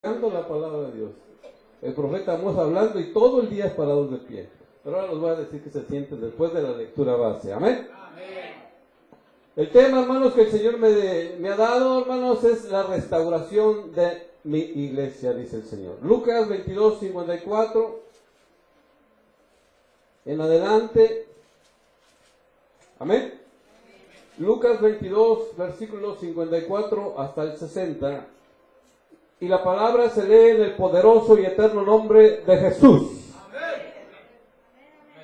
La palabra de Dios. El profeta Amós hablando y todo el día parados de pie. Pero ahora los voy a decir que se sienten después de la lectura base. Amén. Amén. El tema, hermanos, que el Señor me ha dado, hermanos, es la restauración de mi iglesia, dice el Señor. Lucas 22, 54. En adelante. Amén. Lucas 22, versículos 54 hasta el 60. Y la palabra se lee en el poderoso y eterno nombre de Jesús. Amén.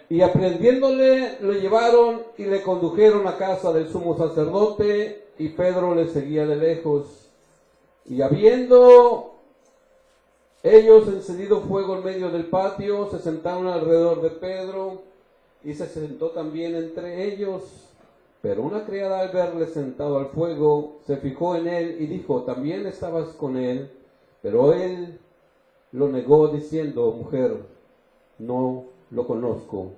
Y aprendiéndole, le llevaron y le condujeron a casa del sumo sacerdote, y Pedro le seguía de lejos. Y habiendo ellos encendido fuego en medio del patio, se sentaron alrededor de Pedro, y se sentó también entre ellos. Pero una criada, al verle sentado al fuego, se fijó en él y dijo: ¿también estabas con él? Pero él lo negó diciendo: mujer, no lo conozco.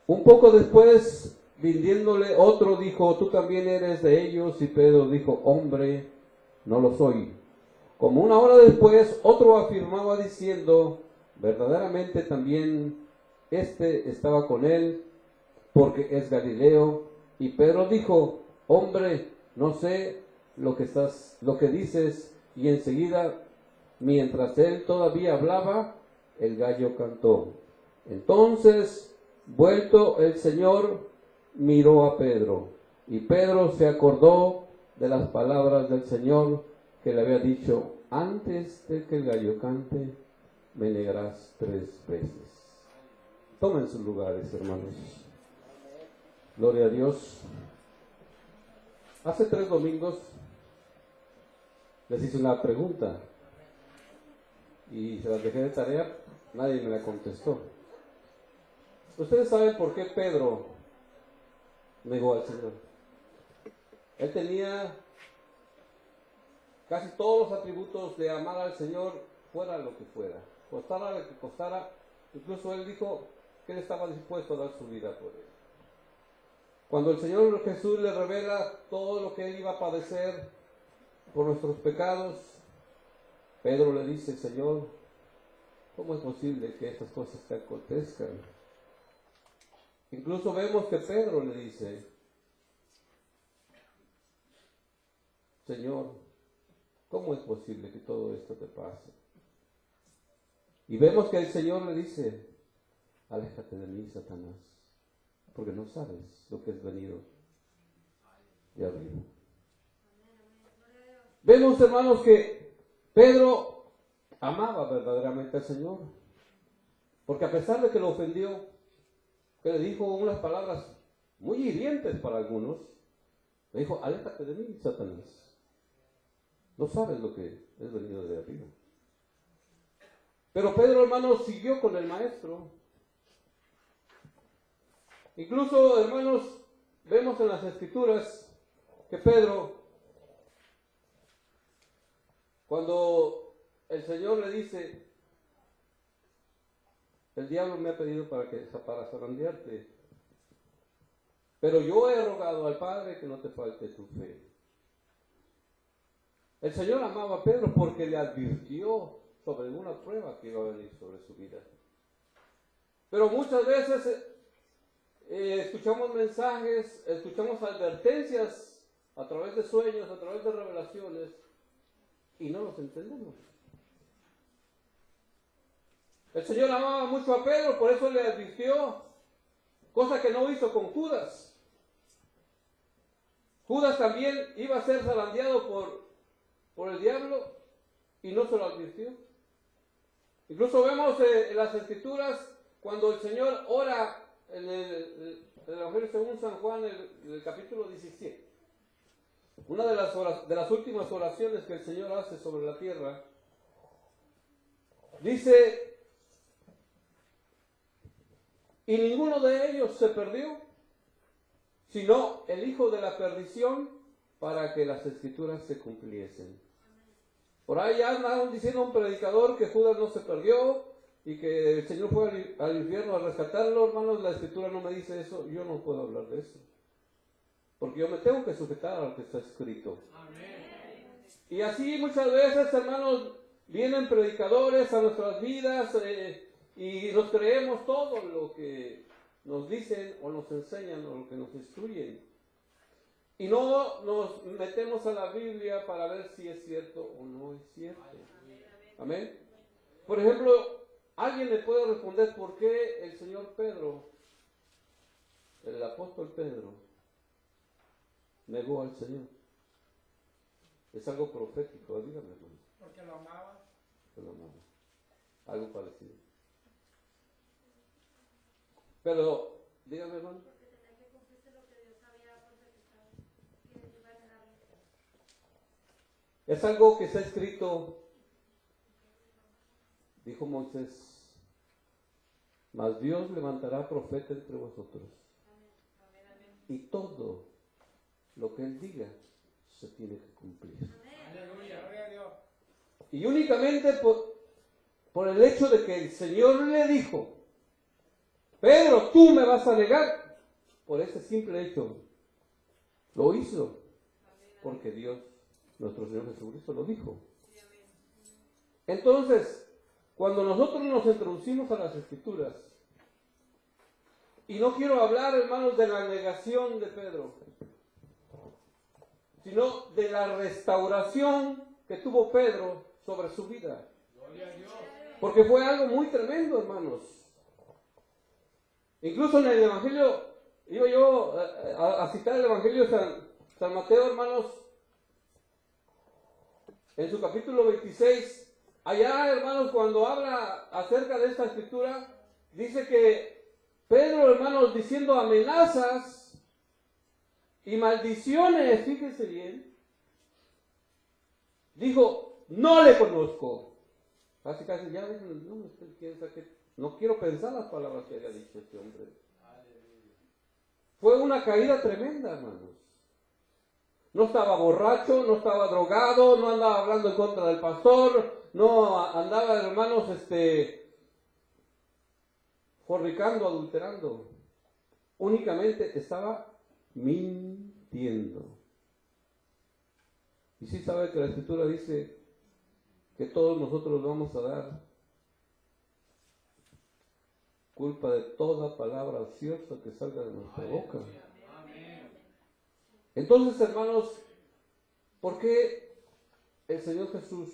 Un poco después, viniéndole otro, dijo: ¿tú también eres de ellos? Y Pedro dijo: hombre, no lo soy. Como una hora después, otro afirmaba diciendo: verdaderamente también este estaba con él, porque es Galileo. Y Pedro dijo: hombre, no sé lo que dices. Y enseguida, mientras él todavía hablaba, el gallo cantó. Entonces, vuelto el Señor, miró a Pedro. Y Pedro se acordó de las palabras del Señor que le había dicho: antes de que el gallo cante, me negarás 3 veces. Tomen sus lugares, hermanos. Gloria a Dios. Hace 3 domingos les hice una pregunta y se las dejé de tarea, nadie me la contestó. Ustedes saben por qué Pedro negó al Señor. Él tenía casi todos los atributos de amar al Señor, fuera lo que fuera, costara lo que costara. Incluso él dijo que él estaba dispuesto a dar su vida por él. Cuando el Señor Jesús le revela todo lo que él iba a padecer por nuestros pecados, Pedro le dice: Señor, ¿cómo es posible que estas cosas te acontezcan? Incluso vemos que Pedro le dice: Señor, ¿cómo es posible que todo esto te pase? Y vemos que el Señor le dice: aléjate de mí, Satanás, porque no sabes lo que es venido de arriba. Vemos, hermanos, que Pedro amaba verdaderamente al Señor, porque a pesar de que lo ofendió, que le dijo unas palabras muy hirientes para algunos, le dijo: aléjate de mí, Satanás, no sabes lo que es venido de arriba. Pero Pedro, hermanos, siguió con el maestro. Incluso, hermanos, vemos en las Escrituras que Pedro, cuando el Señor le dice: el diablo me ha pedido para zarandearte, pero yo he rogado al Padre que no te falte tu fe. El Señor amaba a Pedro porque le advirtió sobre una prueba que iba a venir sobre su vida. Pero muchas veces escuchamos mensajes, escuchamos advertencias a través de sueños, a través de revelaciones, y no los entendemos. El Señor amaba mucho a Pedro, por eso le advirtió, cosa que no hizo con Judas. Judas también iba a ser zarandeado por el diablo y no se lo advirtió. Incluso vemos en las Escrituras cuando el Señor ora en el Evangelio según San Juan, en el capítulo 17. Una de las últimas oraciones que el Señor hace sobre la tierra, dice: y ninguno de ellos se perdió, sino el hijo de la perdición, para que las Escrituras se cumpliesen. Por ahí andaban diciendo un predicador que Judas no se perdió y que el Señor fue al infierno a rescatarlo. Hermanos, la Escritura no me dice eso. Yo no puedo hablar de eso, porque yo me tengo que sujetar a lo que está escrito. Amén. Y así muchas veces, hermanos, vienen predicadores a nuestras vidas y nos creemos todo lo que nos dicen o nos enseñan o lo que nos instruyen. Y no nos metemos a la Biblia para ver si es cierto o no es cierto. Amén. Por ejemplo, alguien me puede responder por qué el señor Pedro, el apóstol Pedro, negó al Señor. Es algo profético, dígame, hermano. Porque lo amaba. Porque lo amaba. Algo parecido. Pero, dígame, hermano. Porque tenía que cumplirse lo que Dios había profetizado, que les iba a ganar. Es algo que está escrito, dijo Moisés, mas Dios levantará profeta entre vosotros. Y todo lo que Él diga se tiene que cumplir. Aleluya, gloria a Dios. Y únicamente por el hecho de que el Señor le dijo, Pedro, tú me vas a negar, por ese simple hecho, lo hizo, porque Dios, nuestro Señor Jesucristo, lo dijo. Entonces, cuando nosotros nos introducimos a las Escrituras, y no quiero hablar, hermanos, de la negación de Pedro, sino de la restauración que tuvo Pedro sobre su vida. Gloria a Dios. Porque fue algo muy tremendo, hermanos. Incluso en el Evangelio, iba yo a citar el Evangelio de San Mateo, hermanos, en su capítulo 26, allá, hermanos, cuando habla acerca de esta escritura, dice que Pedro, hermanos, diciendo amenazas y maldiciones, fíjense bien, dijo, no le conozco. Casi ya, no quiero pensar las palabras que había dicho este hombre. Fue una caída tremenda, hermanos. No estaba borracho, no estaba drogado, no andaba hablando en contra del pastor, no andaba, hermanos, fornicando, adulterando. Únicamente estaba mintiendo. Y sí sabe que la Escritura dice que todos nosotros vamos a dar culpa de toda palabra ociosa que salga de nuestra boca. Entonces, hermanos, ¿por qué el Señor Jesús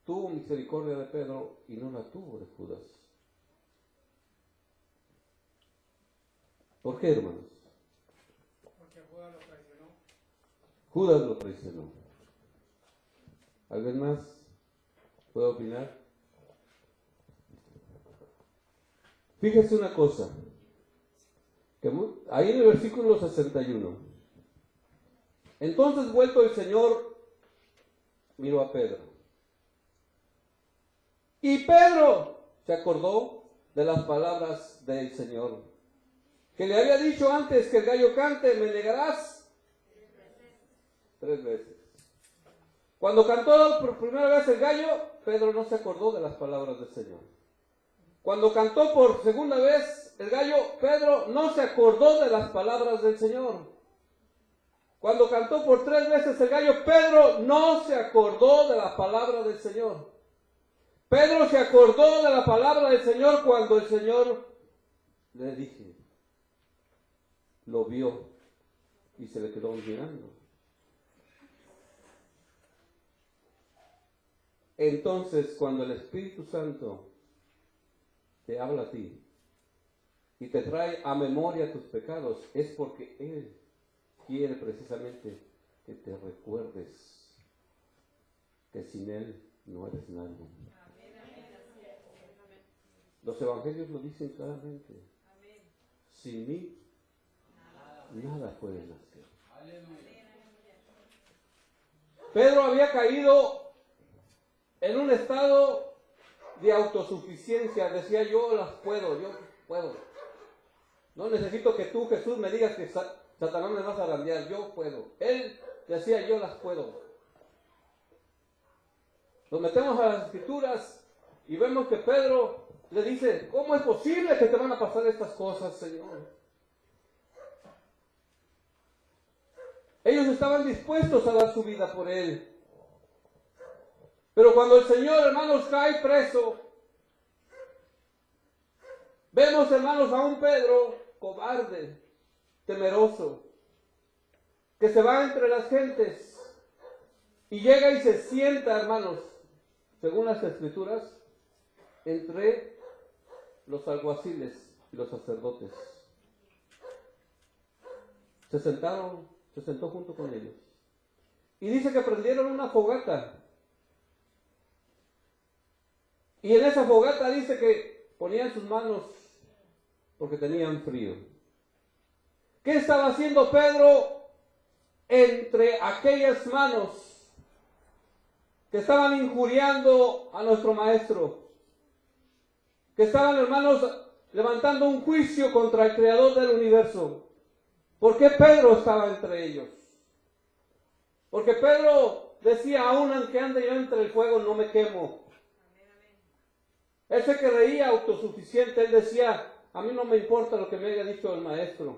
tuvo misericordia de Pedro y no la tuvo de Judas? ¿Por qué, hermanos? Porque Judas lo traicionó. Judas lo traicionó. ¿Alguien más puede opinar? Fíjese una cosa, que ahí en el versículo 61, entonces vuelto el Señor, miró a Pedro. Y Pedro se acordó de las palabras del Señor, que le había dicho antes que el gallo cante, me negarás 3 veces. Cuando cantó por primera vez el gallo, Pedro no se acordó de las palabras del Señor. Cuando cantó por segunda vez el gallo, Pedro no se acordó de las palabras del Señor. Cuando cantó por 3 veces el gallo, Pedro no se acordó de las palabras del Señor. Pedro se acordó de la palabra del Señor cuando el Señor le dije, lo vio y se le quedó mirando. Entonces, cuando el Espíritu Santo te habla a ti y te trae a memoria tus pecados, es porque Él quiere precisamente que te recuerdes que sin Él no eres nadie. Los evangelios lo dicen claramente. Sin mí, nada pueden hacer. Pedro había caído en un estado de autosuficiencia. Decía, yo puedo. No necesito que tú, Jesús, me digas que Satanás me vas a zarandear, yo puedo. Él decía, yo las puedo. Nos metemos a las Escrituras y vemos que Pedro le dice, ¿cómo es posible que te van a pasar estas cosas, Señor? Ellos estaban dispuestos a dar su vida por Él. Pero cuando el Señor, hermanos, cae preso, vemos, hermanos, a un Pedro cobarde, temeroso, que se va entre las gentes y llega y se sienta, hermanos, según las Escrituras, entre los alguaciles y los sacerdotes. Se sentó junto con ellos. Y dice que prendieron una fogata. Y en esa fogata dice que ponían sus manos porque tenían frío. ¿Qué estaba haciendo Pedro entre aquellas manos que estaban injuriando a nuestro maestro? Que estaban, hermanos, levantando un juicio contra el creador del universo. ¿Por qué Pedro estaba entre ellos? Porque Pedro decía, aún aunque ande yo entre el fuego, no me quemo. Él se creía autosuficiente, él decía, a mí no me importa lo que me haya dicho el maestro.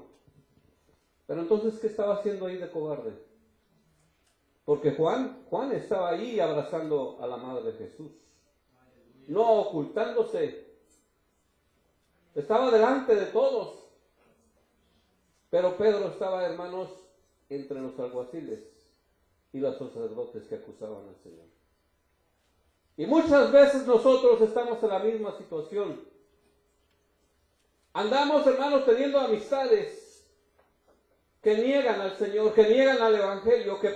Pero entonces, ¿qué estaba haciendo ahí de cobarde? Porque Juan estaba ahí abrazando a la madre de Jesús, no ocultándose. Estaba delante de todos. Pero Pedro estaba, hermanos, entre los alguaciles y los sacerdotes que acusaban al Señor. Y muchas veces nosotros estamos en la misma situación. Andamos, hermanos, teniendo amistades que niegan al Señor, que niegan al Evangelio, que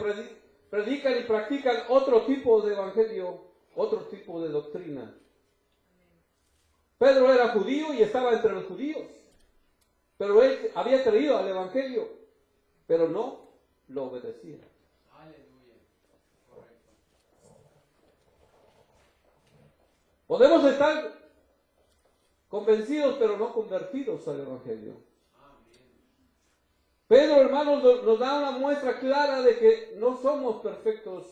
predican y practican otro tipo de evangelio, otro tipo de doctrina. Pedro era judío y estaba entre los judíos, pero él había creído al Evangelio, pero no lo obedecía. Aleluya. Correcto. Podemos estar convencidos, pero no convertidos al Evangelio. Pedro, hermanos, nos da una muestra clara de que no somos perfectos.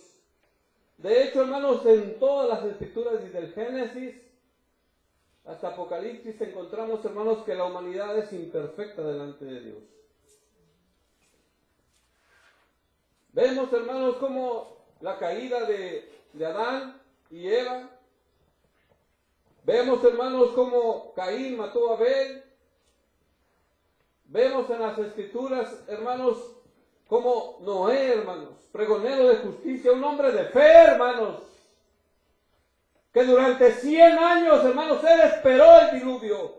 De hecho, hermanos, en todas las escrituras, desde el Génesis hasta Apocalipsis, encontramos, hermanos, que la humanidad es imperfecta delante de Dios. Vemos, hermanos, como la caída de Adán y Eva. Vemos, hermanos, como Caín mató a Abel. Vemos en las escrituras, hermanos, como Noé, hermanos, pregonero de justicia, un hombre de fe, hermanos, que durante 100 años, hermanos, él esperó el diluvio.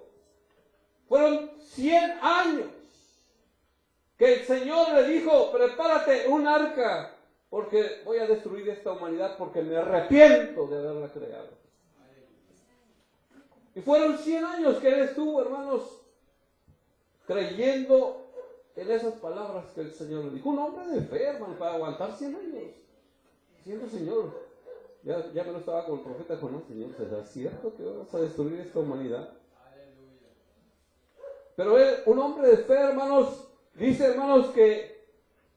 Fueron 100 años que el Señor le dijo, prepárate un arca, porque voy a destruir esta humanidad, porque me arrepiento de haberla creado. Y fueron 100 años que él estuvo, hermanos, creyendo en esas palabras que el Señor le dijo. Un hombre de fe, hermano, para aguantar 100 años. Diciendo, Señor, ya me lo estaba con el profeta Jonás, Señor, ¿será cierto que vas a destruir esta humanidad? Aleluya. Pero él, un hombre de fe, hermanos, dice, hermanos, que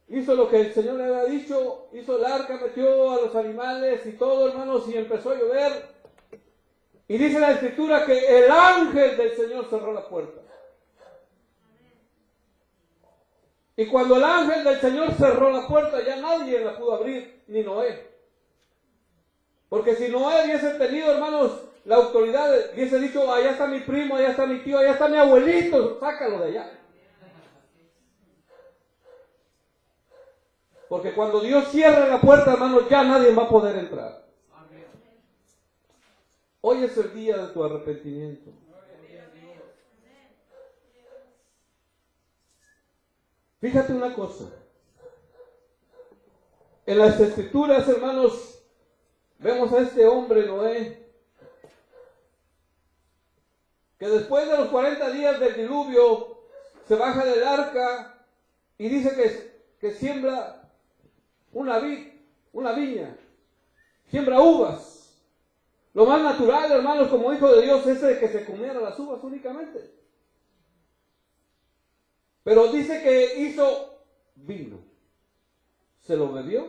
hizo lo que el Señor le había dicho, hizo el arca, metió a los animales y todo, hermanos, y empezó a llover. Y dice la Escritura que el ángel del Señor cerró la puerta. Y cuando el ángel del Señor cerró la puerta, ya nadie la pudo abrir, ni Noé. Porque si Noé hubiese tenido, hermanos, la autoridad, hubiese dicho, allá está mi primo, allá está mi tío, allá está mi abuelito, sácalo de allá. Porque cuando Dios cierra la puerta, hermanos, ya nadie va a poder entrar. Hoy es el día de tu arrepentimiento. Fíjate una cosa. En las Escrituras, hermanos, vemos a este hombre, Noé, que después de los 40 días del diluvio, se baja del arca y dice que siembra una viña, siembra uvas. Lo más natural, hermanos, como hijo de Dios, es de que se comieran las uvas únicamente. Pero dice que hizo vino, se lo bebió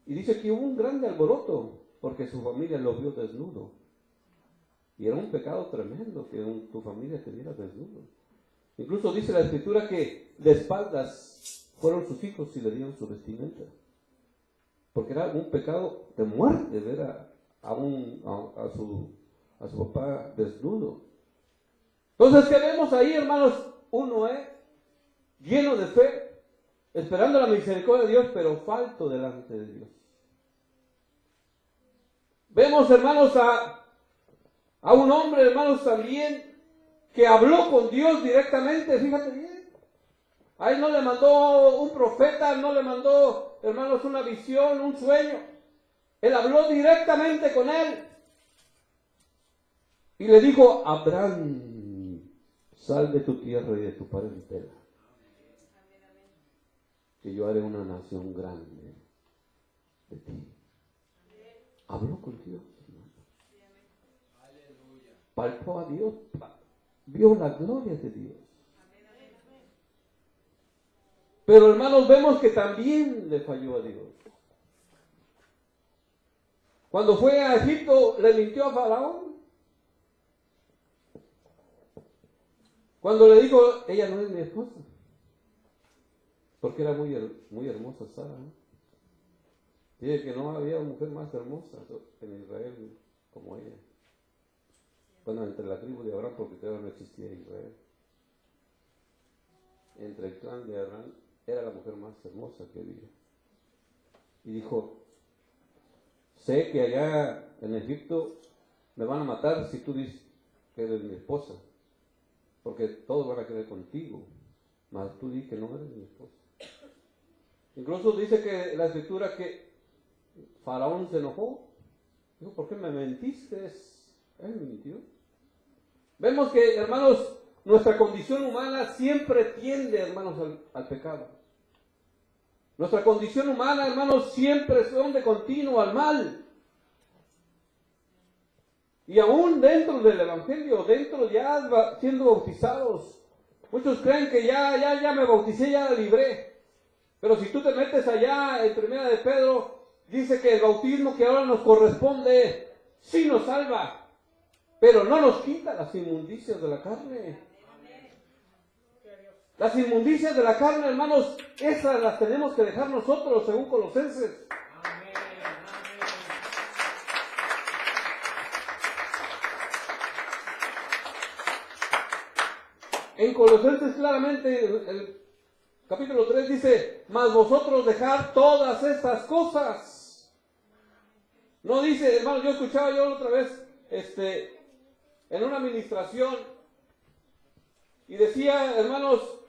y dice que hubo un grande alboroto porque su familia lo vio desnudo. Y era un pecado tremendo que tu familia te viera desnudo. Incluso dice la Escritura que de espaldas fueron sus hijos y le dieron su vestimenta. porque era un pecado de muerte ver a su papá desnudo. Entonces, ¿qué vemos ahí, hermanos? Un Noé lleno de fe, esperando la misericordia de Dios, pero falto delante de Dios. Vemos, hermanos, a un hombre, hermanos, también, que habló con Dios directamente, fíjate bien. A él no le mandó un profeta, no le mandó, hermanos, una visión, un sueño. Él habló directamente con él. Y le dijo, Abraham, sal de tu tierra y de tu parentela, que yo haré una nación grande de ti. Habló con Dios, hermano. Palpó a Dios, vio la gloria de Dios. Pero, hermanos, vemos que también le falló a Dios. Cuando fue a Egipto, le mintió a Faraón. Cuando le dijo, ella no es mi esposa, porque era muy hermosa Sara, ¿no? Dice que no había mujer más hermosa en Israel como ella. Bueno, entre la tribu de Abraham, porque todavía no existía Israel. Entre el clan de Abraham, era la mujer más hermosa que había. Y dijo, sé que allá en Egipto me van a matar si tú dices que eres mi esposa, porque todos van a querer contigo, mas tú dices que no eres mi esposa. Incluso dice que la escritura que Faraón se enojó, dijo, ¿por qué me mentiste? Él mintió. Vemos que, hermanos, nuestra condición humana siempre tiende, hermanos, al pecado. Nuestra condición humana, hermanos, siempre son de continuo al mal. Y aún dentro del Evangelio, dentro ya siendo bautizados, muchos creen que ya me bauticé, ya la libré. Pero si tú te metes allá en Primera de Pedro, dice que el bautismo que ahora nos corresponde sí nos salva, pero no nos quita las inmundicias de la carne. Las inmundicias de la carne, hermanos, esas las tenemos que dejar nosotros, según Colosenses. En Colosenses claramente, el capítulo 3 dice, mas vosotros dejad todas estas cosas. No dice, hermanos, yo escuchaba otra vez, en una administración, y decía, hermanos,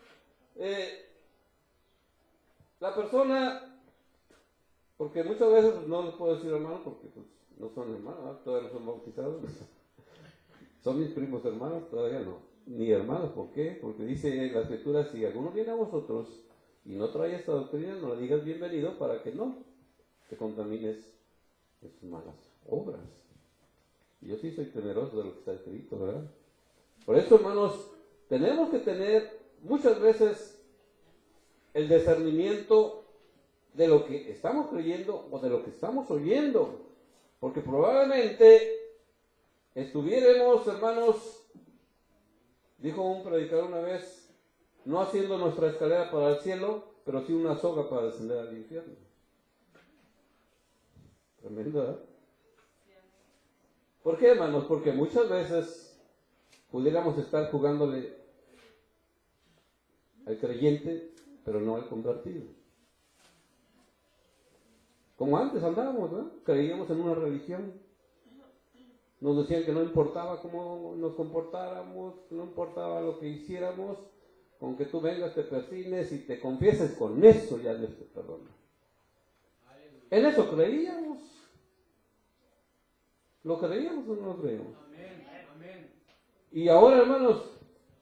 la persona, porque muchas veces no les puedo decir hermanos, porque pues, no son hermanos, ¿no? Todavía no son bautizados. Son mis primos hermanos, todavía no. Ni hermanos, ¿por qué? Porque dice la escritura, si alguno viene a vosotros y no trae esta doctrina, no le digas bienvenido para que no te contamines de sus malas obras. Y yo sí soy temeroso de lo que está escrito, ¿verdad? Por eso, hermanos, tenemos que tener muchas veces el discernimiento de lo que estamos creyendo o de lo que estamos oyendo, porque probablemente estuviéramos, hermanos, dijo un predicador una vez, no haciendo nuestra escalera para el cielo, pero sí una soga para descender al infierno. Tremendo, ¿verdad? ¿Por qué, hermanos? Porque muchas veces pudiéramos estar jugándole al creyente, pero no al convertido. Como antes andábamos, ¿no? Creíamos en una religión. Nos decían que no importaba cómo nos comportáramos, no importaba lo que hiciéramos, con que tú vengas, te persines y te confieses, con eso ya Dios te perdona. En eso creíamos. ¿Lo creíamos o no lo creíamos? Amén. Y ahora, hermanos,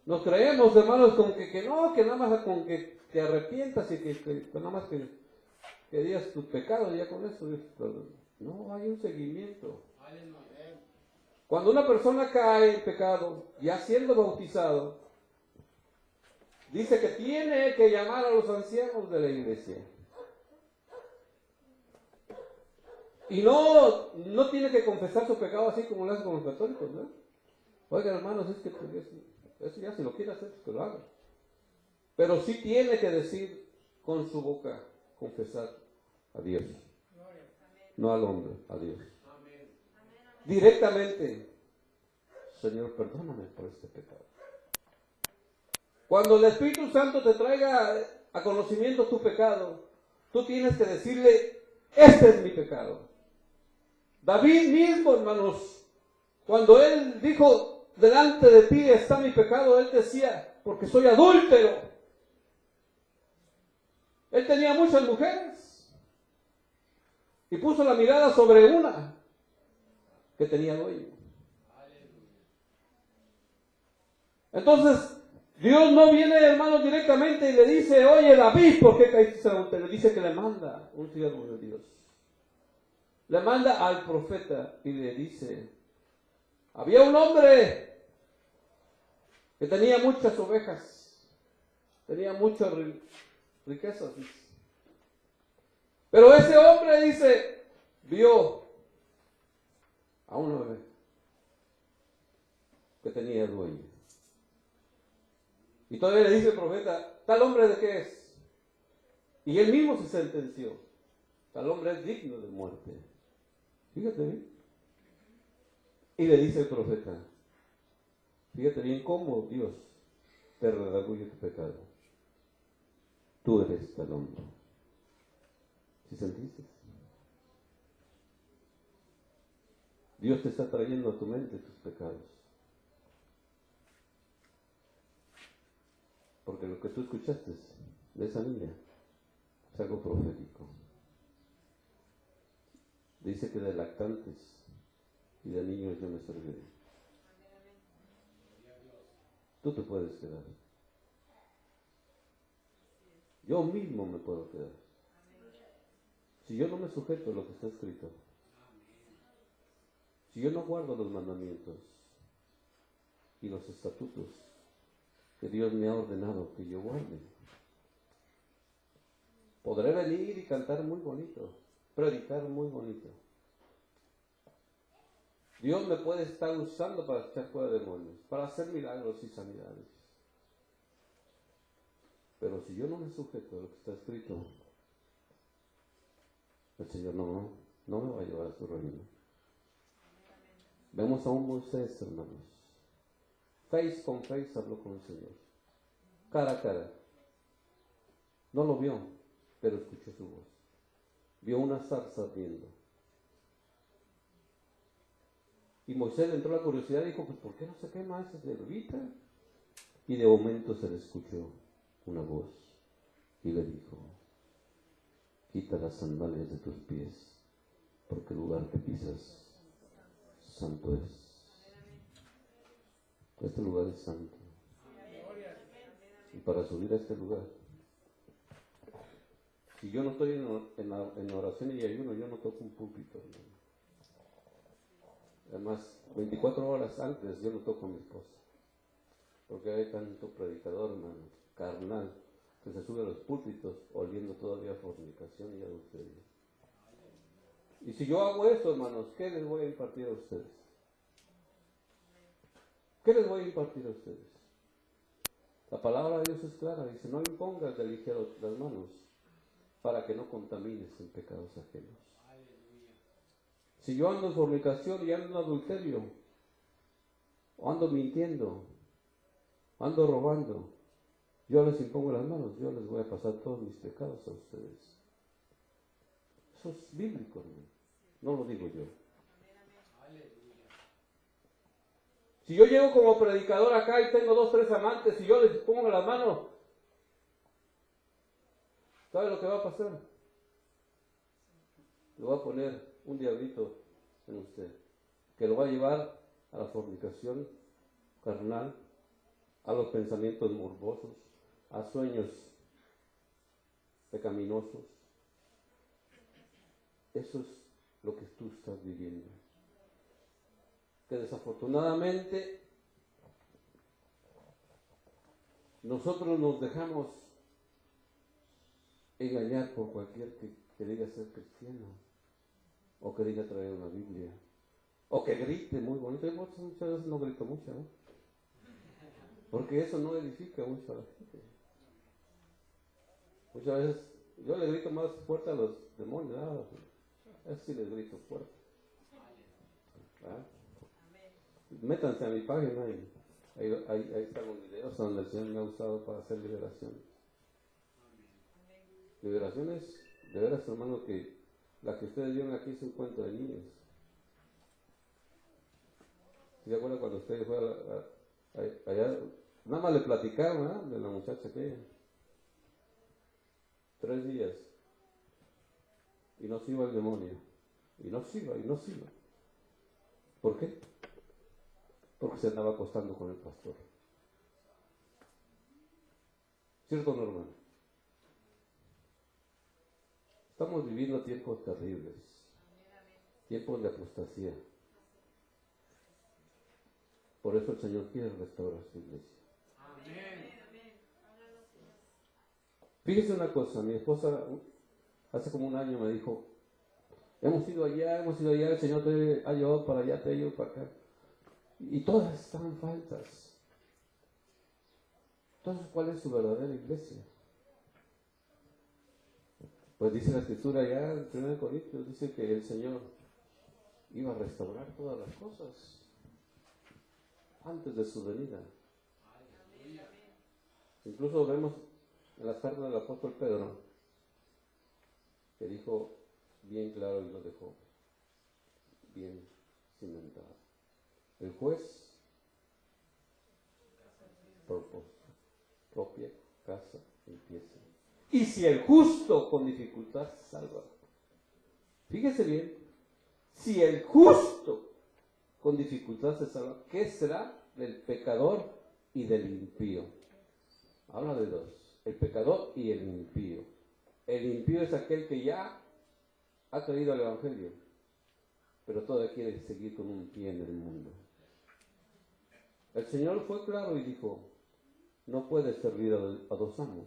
nos creemos, hermanos, con que no, que nada más con que te arrepientas y que nada más que digas tus pecados, ya con eso Dios te perdona. No, hay un seguimiento. Cuando una persona cae en pecado, ya siendo bautizado, dice que tiene que llamar a los ancianos de la iglesia. Y no tiene que confesar su pecado así como lo hacen con los católicos, ¿no? Oigan, hermanos, es que eso ya si lo quiere hacer, que lo haga. Pero sí tiene que decir con su boca, confesar a Dios. no al hombre, a Dios. Directamente, Señor, perdóname por este pecado. Cuando el Espíritu Santo te traiga a conocimiento tu pecado, tú tienes que decirle, este es mi pecado. David mismo, hermanos, cuando él dijo, delante de ti está mi pecado, él decía, porque soy adúltero. Él tenía muchas mujeres y puso la mirada sobre una que tenía dueño. Entonces, Dios no viene, hermanos, directamente y le dice, oye David, ¿por qué caíste en adulterio? Dice que le manda un siervo de Dios. Le manda al profeta y le dice, había un hombre que tenía muchas ovejas, tenía muchas riquezas, dice. Pero ese hombre, dice, vio a una oveja que tenía dueño. Y todavía le dice el profeta, ¿tal hombre de qué es? Y él mismo se sentenció, tal hombre es digno de muerte. Fíjate bien. Y le dice el profeta, fíjate bien cómo Dios te redarguye tu pecado. Tú eres tal hombre. ¿Sí sentiste? Dios te está trayendo a tu mente tus pecados. Porque lo que tú escuchaste de esa niña es algo profético. Dice que de lactantes y de niños yo me serviré. Tú te puedes quedar. Yo mismo me puedo quedar. Si yo no me sujeto a lo que está escrito, si yo no guardo los mandamientos y los estatutos que Dios me ha ordenado que yo guarde, podré venir y cantar muy bonito, predicar muy bonito. Dios me puede estar usando para echar fuera demonios, para hacer milagros y sanidades. Pero si yo no me sujeto a lo que está escrito, el Señor no me va a llevar a su reino. Vemos a un Moisés, hermanos. Face con face habló con el Señor. Cara a cara. No lo vio, pero escuchó su voz. Vio una zarza ardiendo. Y Moisés le entró la curiosidad y dijo, pues ¿por qué no se quema esa hierbita? Y de momento se le escuchó una voz y le dijo, quita las sandalias de tus pies, porque el lugar que pisas santo es. Este lugar es santo. Y para subir a este lugar, si yo no estoy en oración y ayuno, yo no toco un púlpito, hermano. Además, 24 horas antes yo no toco a mi esposa. Porque hay tanto predicador, hermano, carnal, que se sube a los púlpitos oliendo todavía a fornicación y adulterio. Y si yo hago eso, hermanos, ¿qué les voy a impartir a ustedes? ¿Qué les voy a impartir a ustedes? La palabra de Dios es clara, dice, no impongas de ligero las manos para que no contamines en pecados ajenos. Si yo ando en fornicación y ando en adulterio, o ando mintiendo, ando robando, yo les impongo las manos, yo les voy a pasar todos mis pecados a ustedes. Eso es bíblico, no lo digo yo. Si yo llego como predicador acá y tengo 2, 3 amantes y yo les pongo las manos, ¿sabe lo que va a pasar? Le voy a poner un diablito en usted, que lo va a llevar a la fornicación carnal, a los pensamientos morbosos, a sueños pecaminosos. Eso es lo que tú estás viviendo. Que desafortunadamente nosotros nos dejamos engañar por cualquier que diga ser cristiano, o que diga traer una Biblia, o que grite muy bonito. Yo muchas veces no grito mucho, ¿no? Porque eso no edifica mucho a la gente. Muchas veces yo le grito más fuerte a los demonios, Eso sí les grito fuerte. ¿Ah? Métanse a mi página y ahí están los videos donde el Señor me ha usado para hacer liberaciones. Liberaciones, de veras, hermano, que la que ustedes vieron aquí es un cuento de niños. ¿Se acuerdan cuando ustedes fue allá? Nada más le platicaron, ¿eh? De la muchacha aquella. 3 días. Y no se iba el demonio. Y no se iba. ¿Por qué? Porque se andaba acostando con el pastor. ¿Cierto o no, hermano? Estamos viviendo tiempos terribles. Tiempos de apostasía. Por eso el Señor quiere restaurar su iglesia. Fíjese una cosa, mi esposa hace como un año me dijo, hemos ido allá, el Señor te ha llevado para allá, te ha llevado para acá. Y todas están faltas. Entonces, ¿cuál es su verdadera iglesia? Pues dice la Escritura allá en 1 Corintios, dice que el Señor iba a restaurar todas las cosas antes de su venida. Incluso vemos en las cartas del apóstol Pedro que dijo bien claro y lo dejó bien cimentado. El juez por propia casa empieza. Y si el justo con dificultad se salva. Fíjese bien, si el justo con dificultad se salva, ¿qué será del pecador y del impío? Habla de dos, el pecador y el impío. El impío es aquel que ya ha creído al Evangelio, pero todavía quiere seguir con un pie en el mundo. El Señor fue claro y dijo, no puedes servir a 2 amos,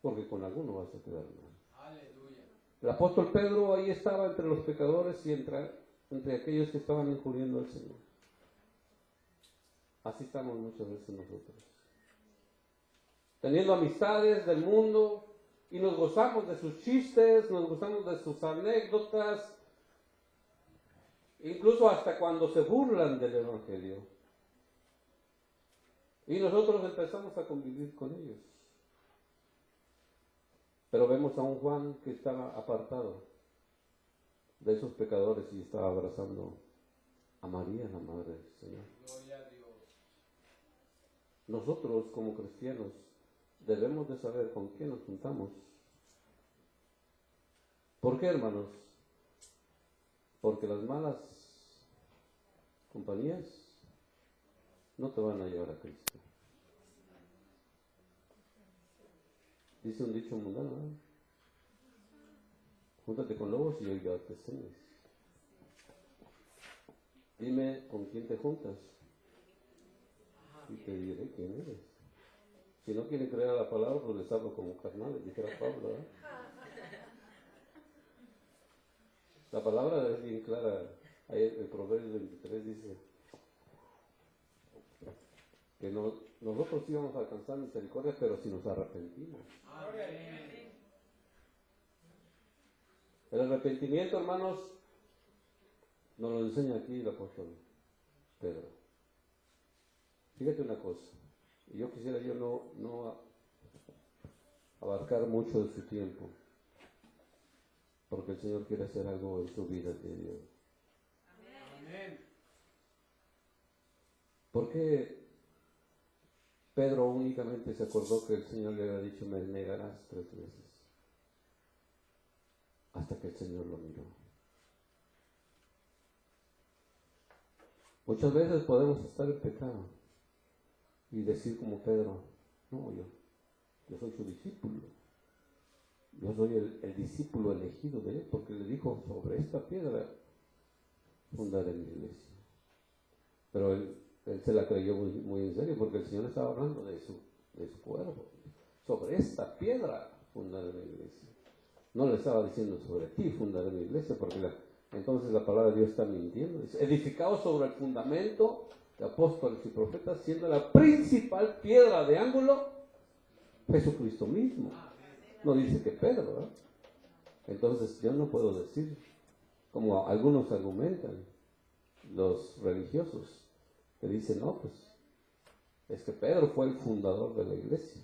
porque con alguno vas a quedar mal. Aleluya. El apóstol Pedro ahí estaba entre los pecadores y entre aquellos que estaban injuriendo al Señor. Así estamos muchas veces nosotros. Teniendo amistades del mundo y nos gozamos de sus chistes, nos gozamos de sus anécdotas, incluso hasta cuando se burlan del Evangelio. Y nosotros empezamos a convivir con ellos. Pero vemos a un Juan que estaba apartado de esos pecadores y estaba abrazando a María, la Madre del Señor. Gloria a Dios. Nosotros como cristianos debemos de saber con quién nos juntamos. ¿Por qué, hermanos? Porque las malas compañías no te van a llevar a Cristo. Dice un dicho mundano, ¿no? Júntate con lobos y oiga te señas. Dime con quién te juntas y te diré quién eres. Si no quieren creer a la palabra, pues les hablo como carnales, dijera Pablo, ¿eh? La palabra es bien clara. Ahí el Proverbios 23 dice que nosotros íbamos a alcanzar misericordia, pero si nos arrepentimos. Amén. El arrepentimiento, hermanos, nos lo enseña aquí el apóstol Pedro. Fíjate una cosa, y yo quisiera no abarcar mucho de su tiempo, porque el Señor quiere hacer algo en su vida de Dios. Amén. ¿Por qué Pedro únicamente se acordó que el Señor le había dicho, me negarás 3 veces? Hasta que el Señor lo miró. Muchas veces podemos estar en pecado y decir como Pedro, no, yo soy su discípulo. Yo soy el discípulo elegido de él, porque le dijo, sobre esta piedra fundaré mi iglesia. Pero él se la creyó muy, muy en serio, porque el Señor estaba hablando de su cuerpo. Sobre esta piedra fundaré mi iglesia. No le estaba diciendo sobre ti fundaré mi iglesia, porque entonces la palabra de Dios está mintiendo. Dice, edificado sobre el fundamento de apóstoles y profetas, siendo la principal piedra de ángulo Jesucristo mismo. No dice que Pedro, ¿verdad? Entonces yo no puedo decir, como algunos argumentan, los religiosos, que dicen, no, pues, es que Pedro fue el fundador de la iglesia.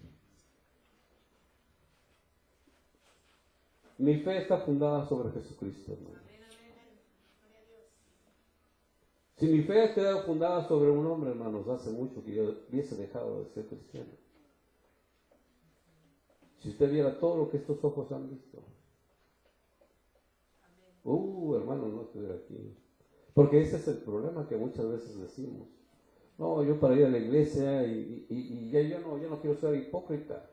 Mi fe está fundada sobre Jesucristo, hermano. Si mi fe estuviera fundada sobre un hombre, hermanos, hace mucho que yo hubiese dejado de ser cristiano. Si usted viera todo lo que estos ojos han visto, hermano, no estuviera aquí. Porque ese es el problema que muchas veces decimos. No, yo para ir a la iglesia y ya yo no quiero ser hipócrita.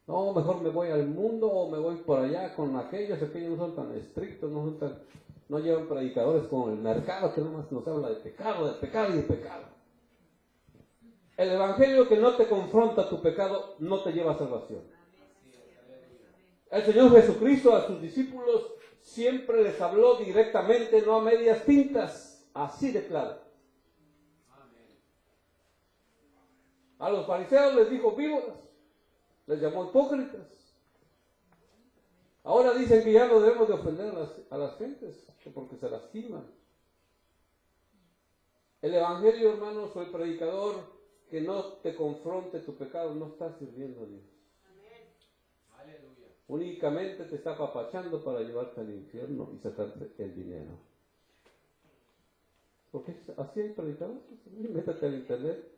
No, mejor me voy al mundo o me voy por allá con aquellos no son tan estrictos, no llevan predicadores como el mercado que nomás nos habla de pecado y de pecado. El evangelio que no te confronta tu pecado no te lleva a salvación. El Señor Jesucristo a sus discípulos siempre les habló directamente, no a medias tintas, así de claro. A los fariseos les dijo víboras, les llamó hipócritas. Ahora dicen que ya no debemos de ofender a las gentes porque se lastiman. El evangelio, hermanos, o el predicador que no te confronte tu pecado no está sirviendo a Dios. Únicamente te está apapachando para llevarte al infierno y sacarte el dinero. Porque así hay predicadores. Métete al internet.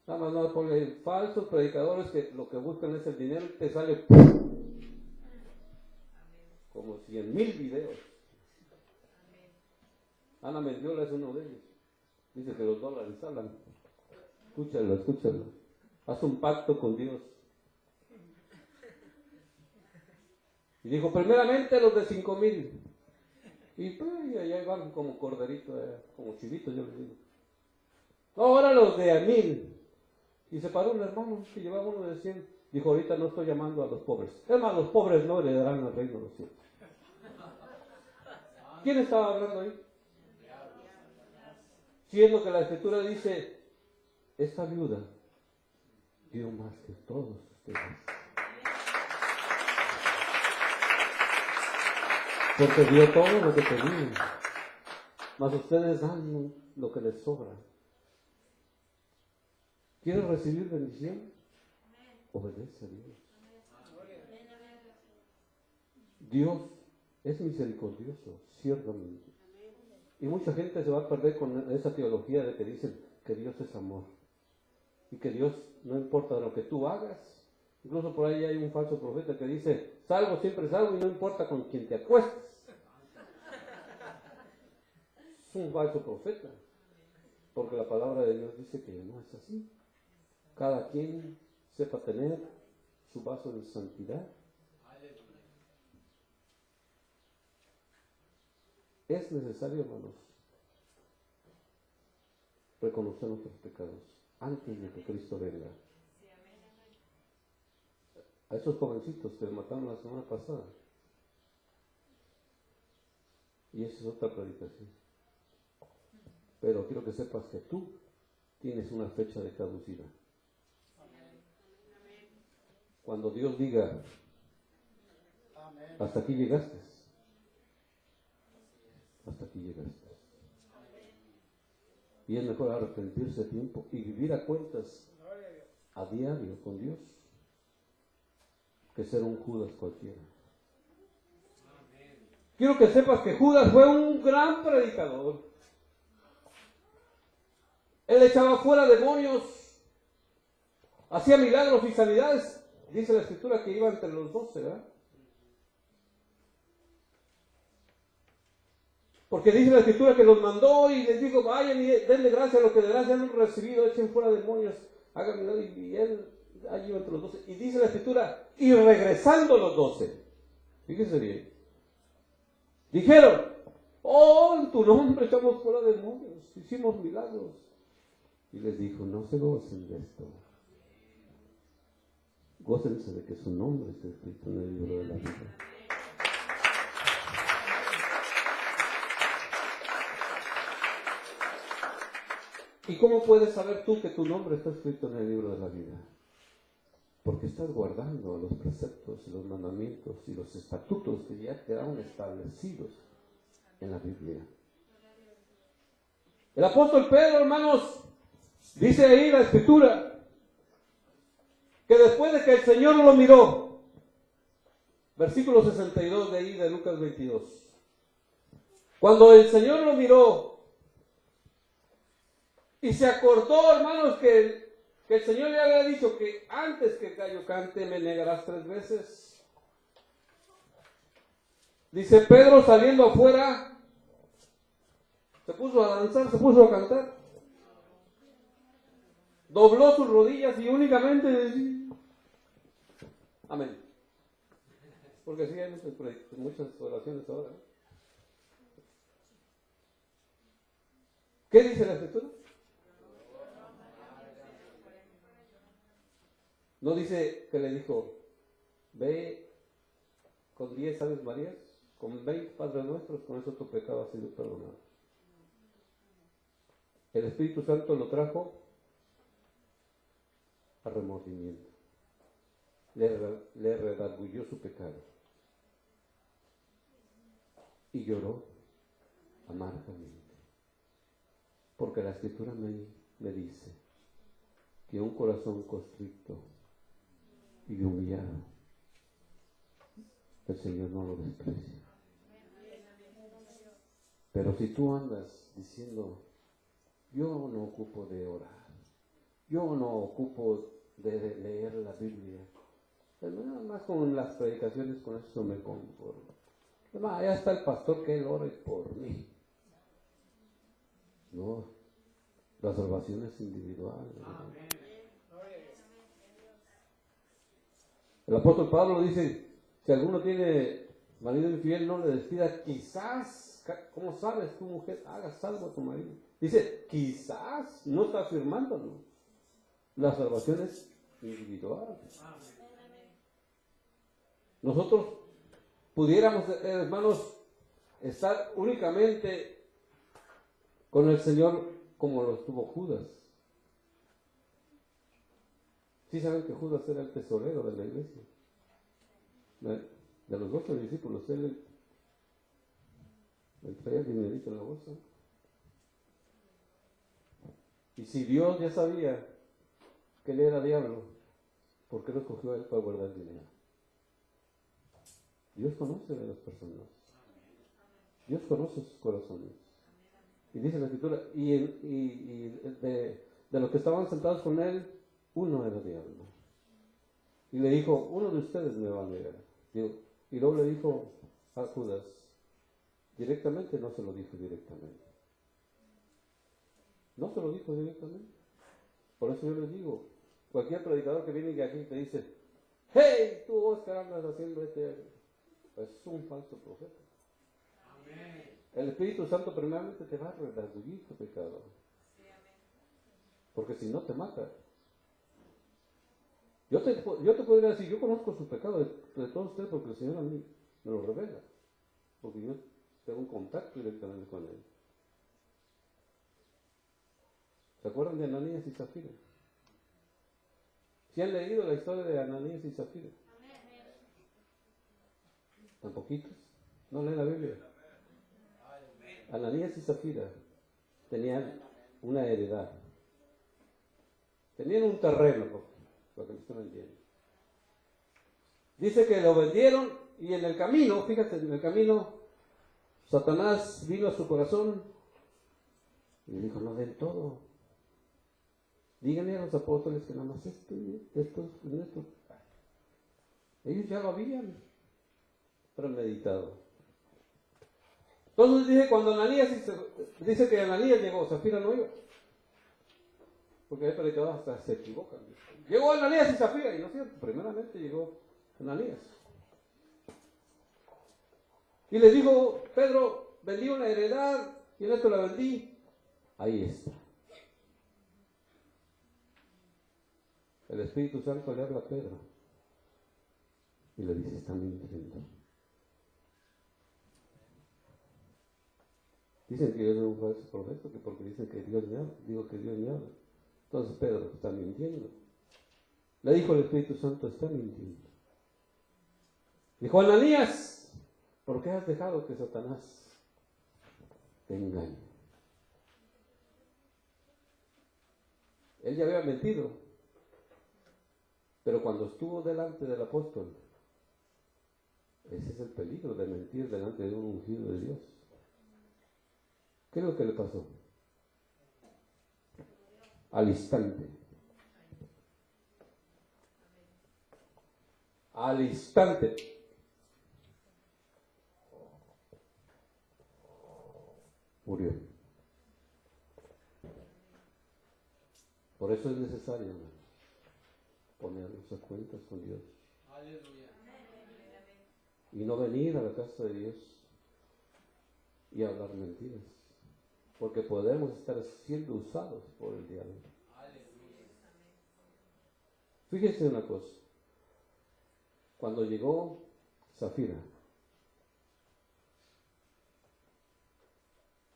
Nada más no ponle falsos predicadores que lo que buscan es el dinero y te sale como 100,000 videos. Ana Mendiola es uno de ellos. Dice que los dólares hablan. Escúchalo. Haz un pacto con Dios. Y dijo, primeramente los de 5,000. Y pues allá van como corderito, como chivito, yo les digo. Ahora los de 1,000. Y se paró un hermano que llevaba uno de 100. Dijo, ahorita no estoy llamando a los pobres. Es más, los pobres no heredarán el reino de los cielos. ¿Quién estaba hablando ahí? Siendo que la Escritura dice, esta viuda dio más que todos ustedes. Porque dio todo lo que tenían. Mas ustedes dan lo que les sobra. ¿Quieres recibir bendición? Obedece a Dios. Dios es misericordioso, ciertamente. Y mucha gente se va a perder con esa teología de que dicen que Dios es amor. Y que Dios no importa lo que tú hagas. Incluso por ahí hay un falso profeta que dice, salvo siempre salvo y no importa con quién te acuestes. Es un falso profeta. Porque la palabra de Dios dice que no es así. Cada quien sepa tener su vaso de santidad. Es necesario, hermanos, reconocer nuestros pecados antes de que Cristo venga. A esos jovencitos que mataron la semana pasada. Y esa es otra predicación. Pero quiero que sepas que tú tienes una fecha de caducidad. Cuando Dios diga, hasta aquí llegaste. Hasta aquí llegaste. Y es mejor arrepentirse a tiempo y vivir a cuentas a diario con Dios que ser un Judas cualquiera. Quiero que sepas que Judas fue un gran predicador. Él echaba fuera demonios, hacía milagros y sanidades. Dice la Escritura que iba entre los 12, ¿verdad? Porque dice la Escritura que los mandó y les dijo, vayan y denle gracia a lo que de gracia han recibido, echen fuera demonios, hagan milagros. Y él allí iba entre los 12. Y dice la Escritura, y regresando los 12, fíjese bien, dijeron, oh, en tu nombre echamos fuera demonios, hicimos milagros. Y les dijo, no se gocen de esto. Gócense de que su nombre esté escrito en el libro de la vida. ¿Y cómo puedes saber tú que tu nombre está escrito en el libro de la vida? porque estás guardando los preceptos y los mandamientos y los estatutos que ya quedaron establecidos en la Biblia. El apóstol Pedro, hermanos, dice ahí la Escritura, que después de que el Señor lo miró, versículo 62 de ahí de Lucas 22, cuando el Señor lo miró y se acordó, hermanos, que el Señor le había dicho que antes que el gallo cante me negarás 3 veces. Dice Pedro, saliendo afuera, se puso a danzar, se puso a cantar. Dobló sus rodillas y únicamente decía, amén. Porque sí hay muchas oraciones ahora. ¿Qué dice la Escritura? No dice que le dijo, ve con 10 Aves Marías, con 20 Padres Nuestros, con eso tu pecado ha sido perdonado. El Espíritu Santo lo trajo a remordimiento. Le redarguyó su pecado. Y lloró amargamente. Porque la Escritura me dice que un corazón constricto y humillado, el Señor no lo desprecia. Pero si tú andas diciendo, yo no ocupo de orar, yo no ocupo de leer la Biblia, pues nada más con las predicaciones, con eso me conformo. Además, allá está el pastor que él ore por mí. No, la salvación es individual. ¿No? El apóstol Pablo dice, si alguno tiene marido infiel, no le despida, quizás, ¿cómo sabes tu mujer? Haga salvo a tu marido. Dice, quizás, no está afirmándolo. La salvación es individual. Nosotros pudiéramos, hermanos, estar únicamente con el Señor como lo estuvo Judas. Sí saben que Judas era el tesorero de la iglesia. De los 12 discípulos, él traía el dinerito en la bolsa. Y si Dios ya sabía que él era diablo, ¿por qué lo escogió a él para guardar dinero? Dios conoce a las personas. Dios conoce sus corazones. Y dice la Escritura, y de los que estaban sentados con él, uno era diablo. Y le dijo, uno de ustedes me va a negar. Y luego le dijo a Judas, directamente, no se lo dijo directamente. No se lo dijo directamente. Por eso yo les digo, cualquier predicador que viene aquí y te dice, hey, tú Oscar andas haciendo es un falso profeta. Amén. El Espíritu Santo primeramente te va a redarguir tu pecado. Porque si no te mata. Yo te podría decir, yo conozco su pecado de todos ustedes porque el Señor a mí me lo revela. Porque yo tengo un contacto directamente con Él. ¿Se acuerdan de Ananías y Zafira? ¿Sí han leído la historia de Ananías y Zafira? ¿Tan poquitos? ¿No leen la Biblia? Ananías y Zafira tenían una heredad. Tenían un terreno, para que me estén entendiendo. Dice que lo vendieron y en el camino, fíjate, en el camino, Satanás vino a su corazón y le dijo, no den todo. Díganle a los apóstoles que nada más esto. Ellos ya lo habían premeditado. Entonces dice que Ananías llegó, Zafira no iba. Porque hay predicadores hasta se equivocan. Llegó Ananías y Zafira, y no es cierto, primeramente llegó Ananías. Y les dijo, Pedro, vendí una heredad, y en esto la vendí. Ahí está. El Espíritu Santo le habla a Pedro y le dice, está mintiendo. Dicen que yo soy un falso profeta, que porque dicen que Dios me habla, digo que Dios me habla. Entonces Pedro está mintiendo. Le dijo el Espíritu Santo, está mintiendo. Dijo, Ananías, ¿por qué has dejado que Satanás te engañe? Él ya había mentido, pero cuando estuvo delante del apóstol, ese es el peligro de mentir delante de un ungido de Dios. ¿Qué es lo que le pasó? Al instante. Al instante. Murió. Por eso es necesario, hermanos, ponernos a cuentas con Dios. Aleluya. Y no venir a la casa de Dios y hablar mentiras. Porque podemos estar siendo usados por el diablo. Fíjense una cosa. Cuando llegó Zafira,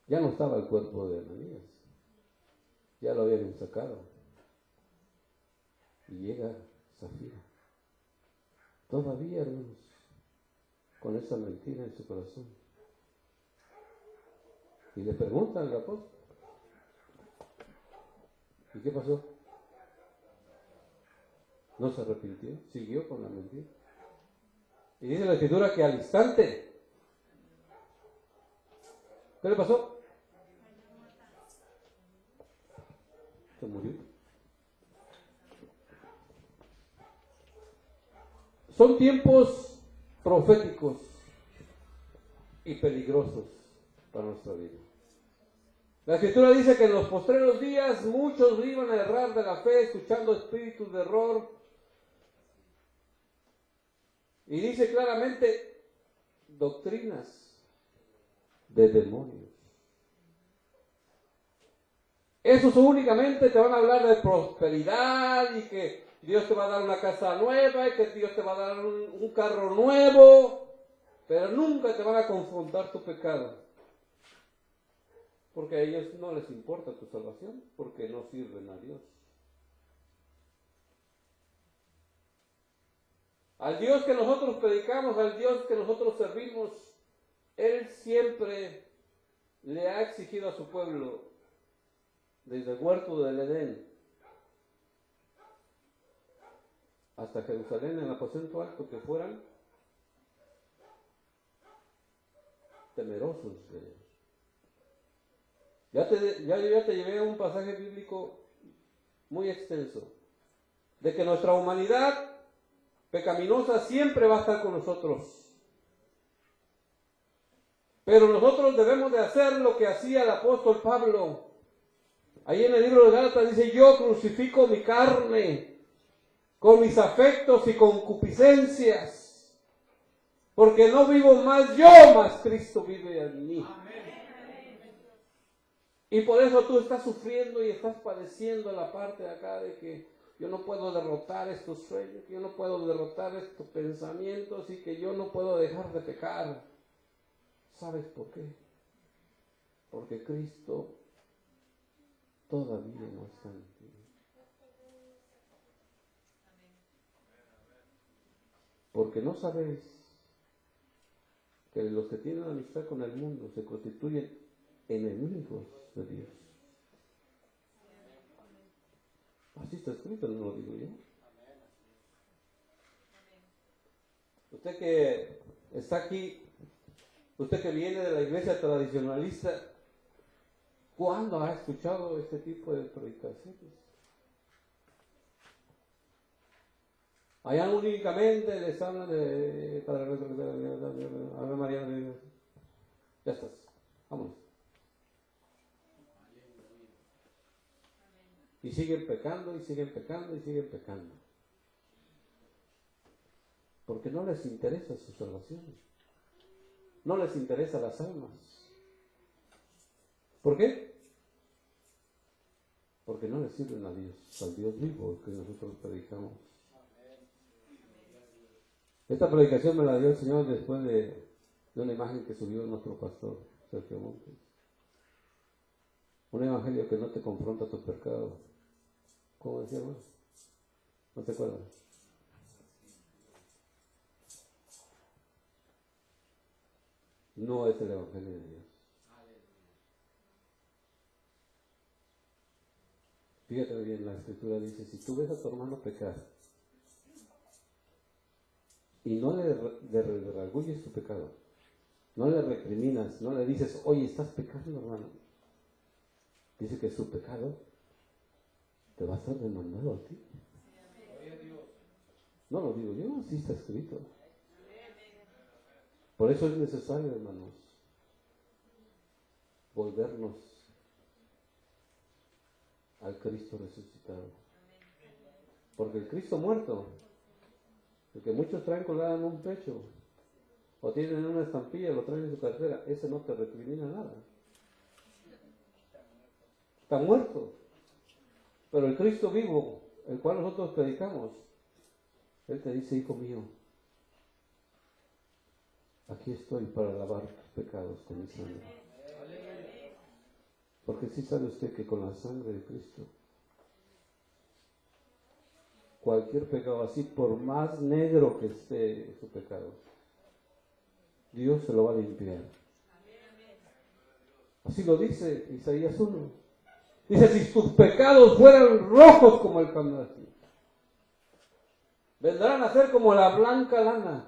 ya no estaba el cuerpo de Ananías. Ya lo habían sacado. Y llega Zafira. Todavía, hermanos, con esa mentira en su corazón. Y le preguntan al apóstol, ¿y qué pasó? No se arrepintió, siguió con la mentira. Y dice la Escritura que al instante, ¿qué le pasó? Se murió. Son tiempos proféticos y peligrosos para nuestra vida. La Escritura dice que en los postreros días muchos iban a errar de la fe escuchando espíritus de error. Y dice claramente doctrinas de demonios. Esos únicamente te van a hablar de prosperidad y que Dios te va a dar una casa nueva y que Dios te va a dar un carro nuevo, pero nunca te van a confrontar tu pecado. Porque a ellos no les importa tu salvación, porque no sirven a Dios. Al Dios que nosotros predicamos, al Dios que nosotros servimos, Él siempre le ha exigido a su pueblo, desde el huerto del Edén hasta Jerusalén, en el aposento alto, que fueran temerosos de Él. Ya te llevé a un pasaje bíblico muy extenso, de que nuestra humanidad pecaminosa siempre va a estar con nosotros. Pero nosotros debemos de hacer lo que hacía el apóstol Pablo. Ahí en el libro de Gálatas dice, yo crucifico mi carne con mis afectos y concupiscencias, porque no vivo más yo, mas Cristo vive en mí. Y por eso tú estás sufriendo y estás padeciendo la parte de acá de que yo no puedo derrotar estos sueños, que yo no puedo derrotar estos pensamientos y que yo no puedo dejar de pecar. ¿Sabes por qué? Porque Cristo todavía no está en ti. Porque no sabéis que los que tienen amistad con el mundo se constituyen enemigos de Dios. Así está escrito, no lo digo yo. Usted que está aquí, usted que viene de la iglesia tradicionalista, ¿cuándo ha escuchado este tipo de predicaciones? Allá únicamente les hablan de Ave María, ya estás, vámonos. Y siguen pecando, y siguen pecando, y siguen pecando. Porque no les interesa su salvación. No les interesa las almas. ¿Por qué? Porque no le sirven a Dios, al Dios vivo que nosotros predicamos. Esta predicación me la dio el Señor después de una imagen que subió nuestro pastor Sergio Montes. Un evangelio que no te confronta tu pecado. ¿Cómo decía, hermano? ¿No se acuerdan? No es el Evangelio de Dios. Fíjate bien, la Escritura dice, si tú ves a tu hermano pecar y no le redarguyes tu pecado, no le recriminas, no le dices, oye, estás pecando, hermano, dice que su pecado te va a ser demandado a ti. No lo digo yo, así está escrito. Por eso es necesario, hermanos, volvernos al Cristo resucitado. Porque el Cristo muerto, el que muchos traen colgado en un pecho, o tienen una estampilla, lo traen en su cartera, ese no te recrimina nada. Está muerto. Pero el Cristo vivo, el cual nosotros predicamos, Él te dice, hijo mío, aquí estoy para lavar tus pecados con mi sangre. Porque sí sabe usted que con la sangre de Cristo, cualquier pecado, así por más negro que esté su pecado, Dios se lo va a limpiar. Así lo dice Isaías 1. Dice, si tus pecados fueran rojos como el carmesí, vendrán a ser como la blanca lana.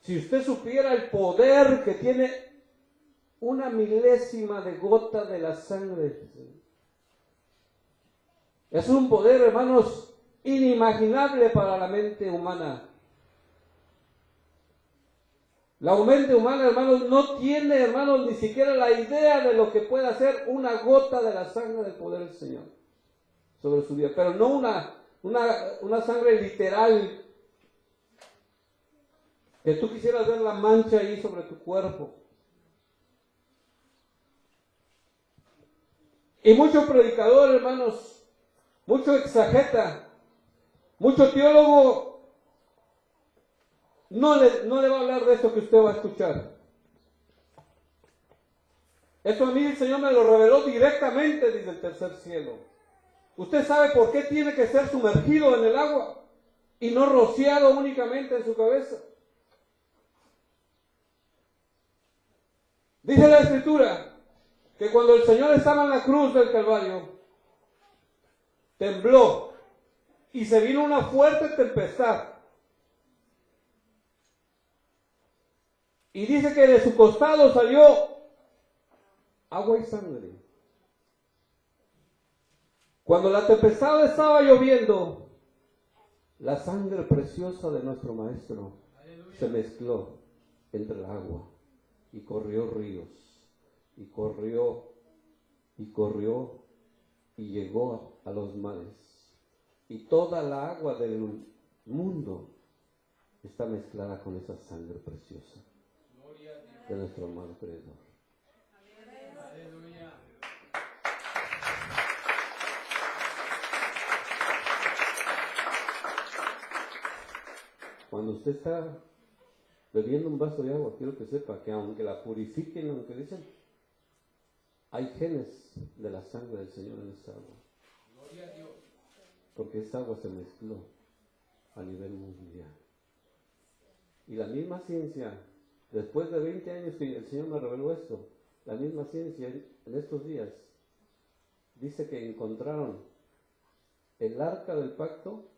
Si usted supiera el poder que tiene una milésima de gota de la sangre, es un poder, hermanos, inimaginable para la mente humana. La mente humana, hermanos, no tiene, hermanos, ni siquiera la idea de lo que puede hacer una gota de la sangre del poder del Señor sobre su vida. Pero no una sangre literal, que tú quisieras ver la mancha ahí sobre tu cuerpo. Y mucho predicador, hermanos, mucho exageta, mucho teólogo, no le va a hablar de esto que usted va a escuchar. Esto a mí el Señor me lo reveló directamente desde el tercer cielo. Usted sabe por qué tiene que ser sumergido en el agua y no rociado únicamente en su cabeza. Dice la Escritura que cuando el Señor estaba en la cruz del Calvario, tembló y se vino una fuerte tempestad. Y dice que de su costado salió agua y sangre. Cuando la tempestad estaba lloviendo, la sangre preciosa de nuestro Maestro se mezcló entre el agua y corrió ríos, y corrió y llegó a los mares. Y toda la agua del mundo está mezclada con esa sangre preciosa de nuestro amado Creador. Aleluya. Cuando usted está bebiendo un vaso de agua, quiero que sepa que aunque la purifiquen, aunque dicen, hay genes de la sangre del Señor en esa agua. Gloria a Dios. Porque esa agua se mezcló a nivel mundial. Y la misma ciencia, después de 20 años que el Señor me reveló esto, la misma ciencia en estos días dice que encontraron el arca del pacto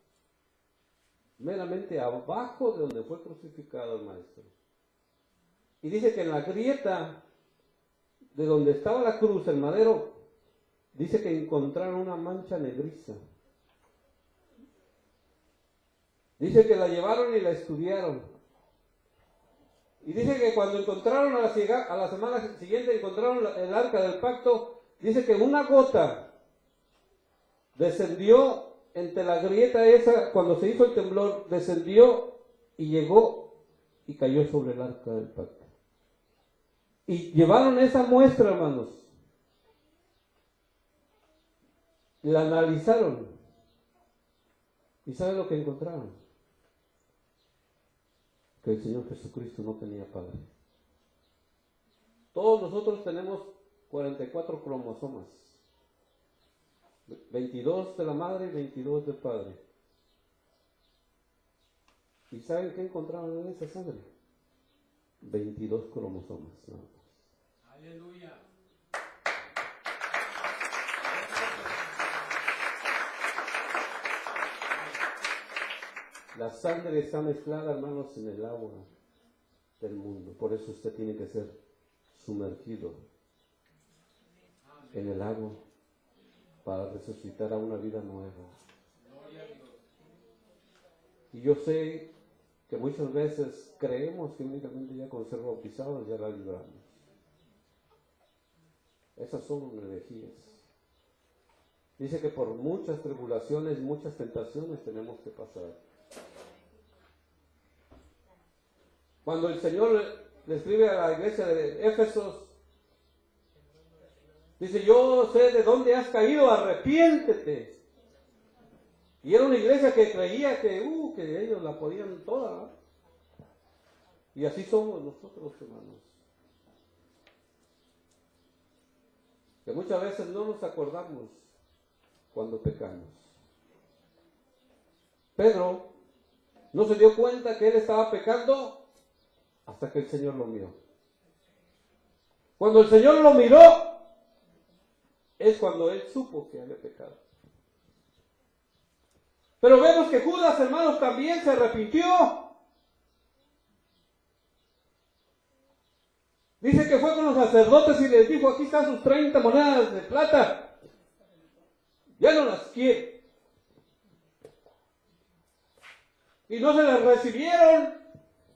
meramente abajo de donde fue crucificado el Maestro. Y dice que en la grieta de donde estaba la cruz, el madero, dice que encontraron una mancha negriza. Dice que la llevaron y la estudiaron. Y dice que cuando encontraron a la semana siguiente, encontraron el arca del pacto, dice que una gota descendió entre la grieta esa, cuando se hizo el temblor, descendió y llegó y cayó sobre el arca del pacto. Y llevaron esa muestra, hermanos. La analizaron. ¿Y saben lo que encontraron? Que el Señor Jesucristo no tenía padre. Todos nosotros tenemos 44 cromosomas. 22 de la madre y 22 del padre. ¿Y saben qué encontraron en esa sangre? 22 cromosomas. Nada más. Aleluya. La sangre está mezclada, hermanos, en el agua del mundo. Por eso usted tiene que ser sumergido en el agua para resucitar a una vida nueva. Y yo sé que muchas veces creemos que únicamente ya con ser bautizados ya la libramos. Esas son herejías. Dice que por muchas tribulaciones, muchas tentaciones tenemos que pasar. Cuando el Señor le escribe a la iglesia de Éfesos, dice, yo sé de dónde has caído, arrepiéntete. Y era una iglesia que creía que ellos la podían toda, ¿no? Y así somos nosotros, hermanos. Que muchas veces no nos acordamos cuando pecamos. Pedro no se dio cuenta que él estaba pecando hasta que el Señor lo miró. Cuando el Señor lo miró, es cuando él supo que había pecado. Pero vemos que Judas, hermanos, también se arrepintió. Dice que fue con los sacerdotes y les dijo, aquí están sus 30 monedas de plata. Ya no las quiero. Y no se las recibieron.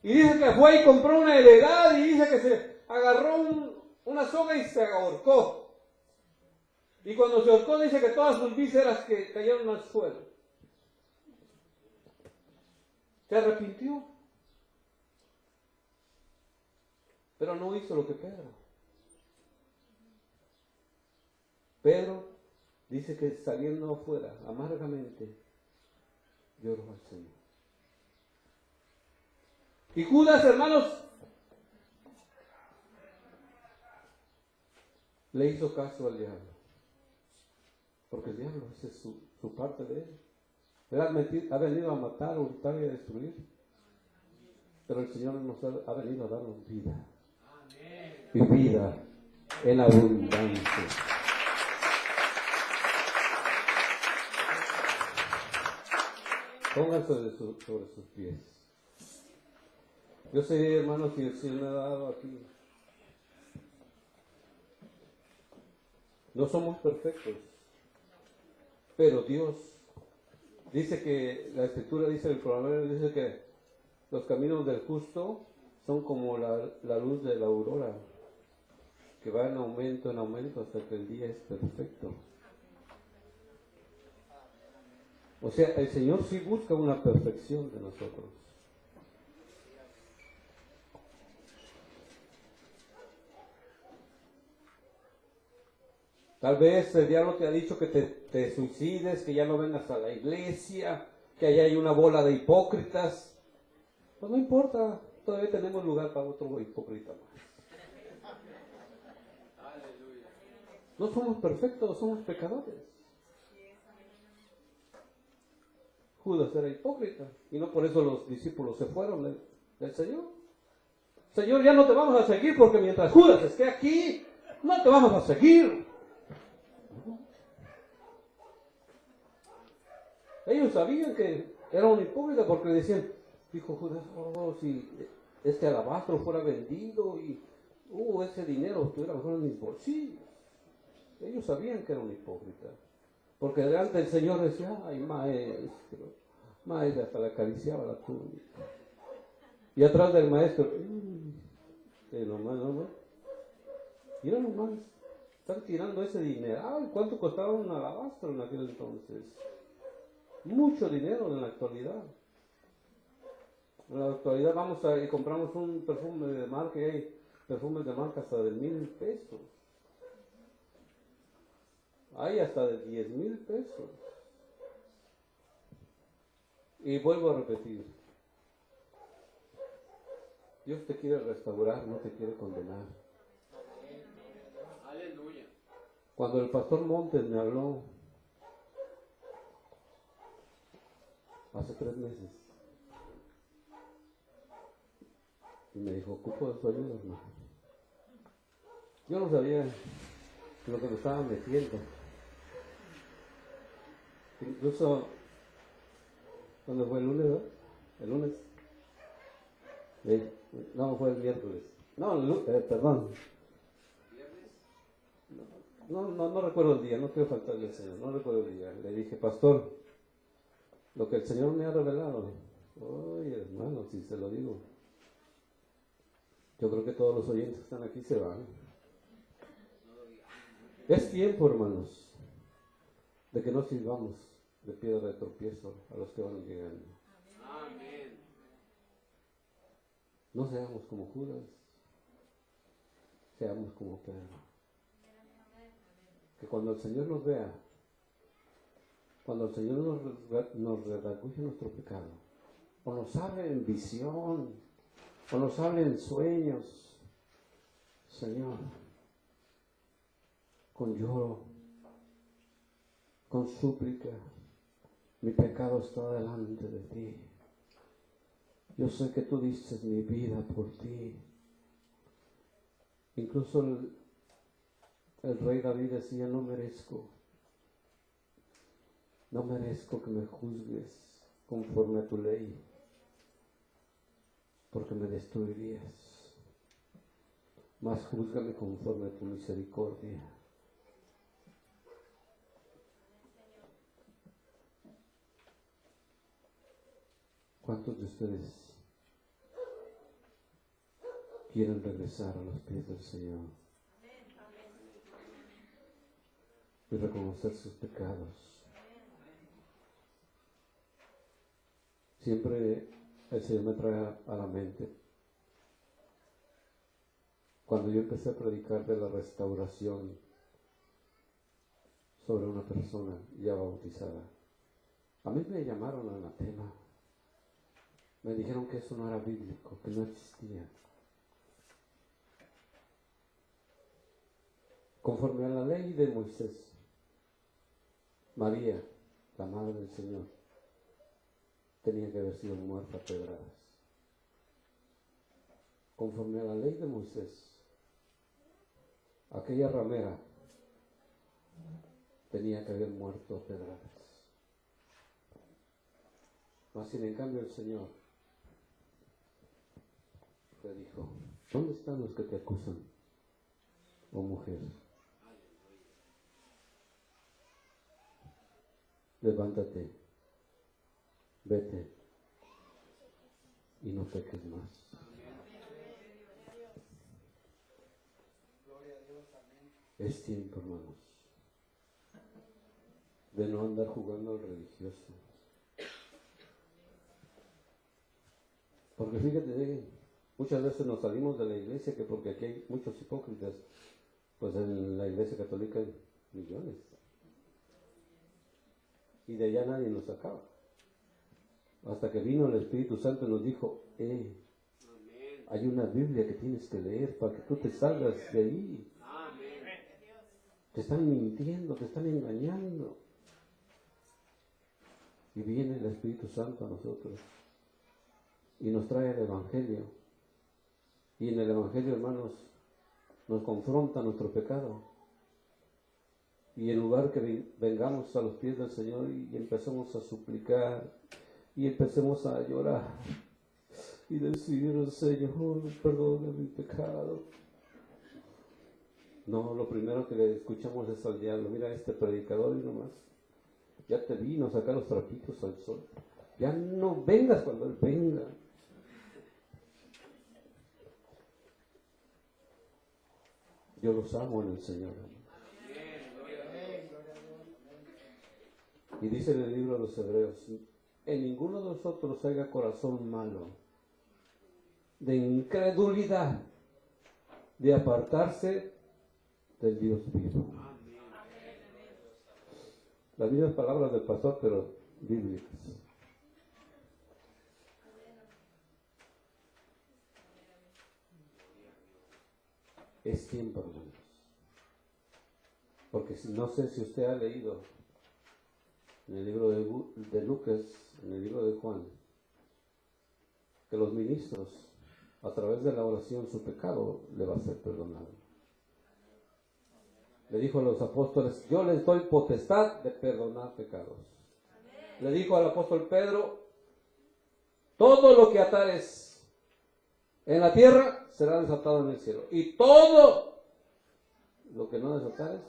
Y dice que fue y compró una heredad y dice que se agarró una soga y se ahorcó. Y cuando se ahorcó dice que todas sus vísceras que cayeron al suelo. Se arrepintió. Pero no hizo lo que Pedro. Pedro dice que saliendo afuera, amargamente, lloró al Señor. Y Judas, hermanos, le hizo caso al diablo. Porque el diablo, esa es su parte de él. Él ha venido a matar, a hurtar y a destruir. Pero el Señor nos ha venido a darnos vida. Y vida en abundancia. Pónganse sobre sus pies. Yo sé, hermanos, que el Señor me ha dado aquí. No somos perfectos, pero Dios dice que, la Escritura dice, el Proverbio dice que los caminos del justo son como la luz de la aurora, que va en aumento hasta que el día es perfecto. O sea, el Señor sí busca una perfección de nosotros. Tal vez el diablo te ha dicho que te suicides, que ya no vengas a la iglesia, que allá hay una bola de hipócritas. Pues no importa, todavía tenemos lugar para otro hipócrita más. No somos perfectos, somos pecadores. Judas era hipócrita y no por eso los discípulos se fueron del Señor. Señor, ya no te vamos a seguir porque mientras Judas esté aquí, no te vamos a seguir. Ellos sabían que era un hipócrita porque decían, dijo Judas, si este alabastro fuera vendido y ese dinero estuviera mejor en mis bolsillos. Ellos sabían que era un hipócrita. Porque delante del Señor decía, ay maestro, hasta le acariciaba la túnica. Y atrás del maestro, mira nomás, están tirando ese dinero. Ay, ¿cuánto costaba un alabastro en aquel entonces? Mucho dinero en la actualidad. En la actualidad vamos y compramos un perfume de marca y hay perfumes de marca hasta de 1,000 pesos. Hay hasta de 10,000 pesos. Y vuelvo a repetir. Dios te quiere restaurar, no te quiere condenar. Aleluya. Cuando el pastor Montes me habló hace 3 meses. Y me dijo, ocupo de tu ayuda, hermano. Yo no sabía lo que me estaba metiendo. Incluso, cuando fue el lunes, ¿no? El lunes. No, fue el miércoles. No, perdón. No recuerdo el día, no quiero faltarle al Señor, no recuerdo el día. Le dije, pastor, lo que el Señor me ha revelado. Oye, hermano, si se lo digo. Yo creo que todos los oyentes que están aquí se van. Es tiempo, hermanos, de que no sirvamos de piedra de tropiezo a los que van llegando. Amén. No seamos como Judas, seamos como Pedro. Que cuando el Señor nos vea, cuando el Señor nos redarguye nuestro pecado, o nos hable en visión, o nos hable en sueños, Señor, con lloro, con súplica, mi pecado está delante de ti. Yo sé que tú diste mi vida por ti. Incluso el rey David decía, no merezco que me juzgues conforme a tu ley, porque me destruirías. Mas júzgame conforme a tu misericordia. ¿Cuántos de ustedes quieren regresar a los pies del Señor y reconocer sus pecados? Siempre el Señor me trae a la mente, cuando yo empecé a predicar de la restauración sobre una persona ya bautizada, a mí me llamaron anatema. Me dijeron que eso no era bíblico, que no existía. Conforme a la ley de Moisés, María, la madre del Señor, tenía que haber sido muerta a pedradas. Conforme a la ley de Moisés, aquella ramera tenía que haber muerto a pedradas. Mas sin en cambio el Señor le dijo, ¿dónde están los que te acusan, oh mujer? Levántate, vete y no peques más. Es tiempo, hermanos, de no andar jugando al religioso. Porque fíjate, muchas veces nos salimos de la iglesia que porque aquí hay muchos hipócritas, pues en la iglesia católica hay millones. Y de allá nadie nos sacaba. Hasta que vino el Espíritu Santo y nos dijo, hay una Biblia que tienes que leer para que tú te salgas de ahí. Te están mintiendo, te están engañando. Y viene el Espíritu Santo a nosotros y nos trae el Evangelio. Y en el Evangelio, hermanos, nos confronta nuestro pecado. Y en lugar que vengamos a los pies del Señor y empecemos a suplicar y empecemos a llorar y decir, Señor, perdona mi pecado. No, lo primero que le escuchamos es al diablo. Mira este predicador y nomás, ya te vino a sacar los trapitos al sol. Ya no vengas cuando Él venga. Yo los amo en el Señor. Y dice en el libro de los Hebreos, en ninguno de nosotros haya corazón malo, de incredulidad, de apartarse del Dios vivo. Las mismas palabras del pastor, pero bíblicas. Es tiempo, hermanos. Porque no sé si usted ha leído en el libro de Lucas, en el libro de Juan, que los ministros, a través de la oración, su pecado le va a ser perdonado. Le dijo a los apóstoles, yo les doy potestad de perdonar pecados. Le dijo al apóstol Pedro, todo lo que atares en la tierra será desatado en el cielo. Y todo lo que no desatares,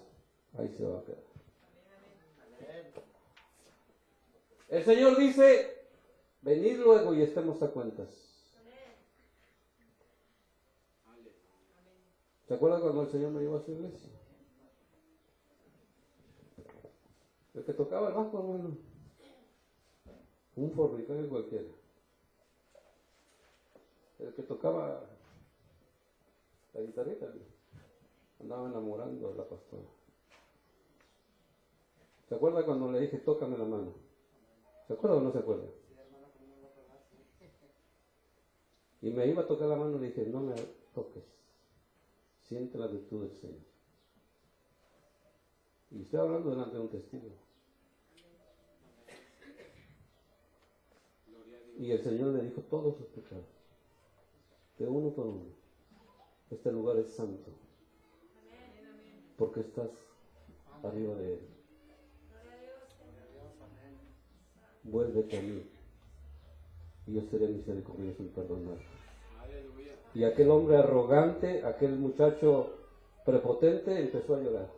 ahí se va a quedar. El Señor dice, venid luego y estemos a cuentas. ¿Se acuerdan cuando el Señor me llevó a su iglesia? El que tocaba el bajo, bueno, un fornicario cualquiera. El que tocaba la guitarrita andaba enamorando a la pastora. ¿Se acuerda cuando le dije, tócame la mano? ¿Se acuerda o no se acuerda? Y me iba a tocar la mano y le dije, no me toques, siente la virtud del Señor. Y estoy hablando delante de un testigo. Y el Señor le dijo todos sus pecados, de uno por uno. Este lugar es santo, porque estás arriba de Él. Vuélvete a mí, y yo seré misericordioso en perdonar. Y aquel hombre arrogante, aquel muchacho prepotente, empezó a llorar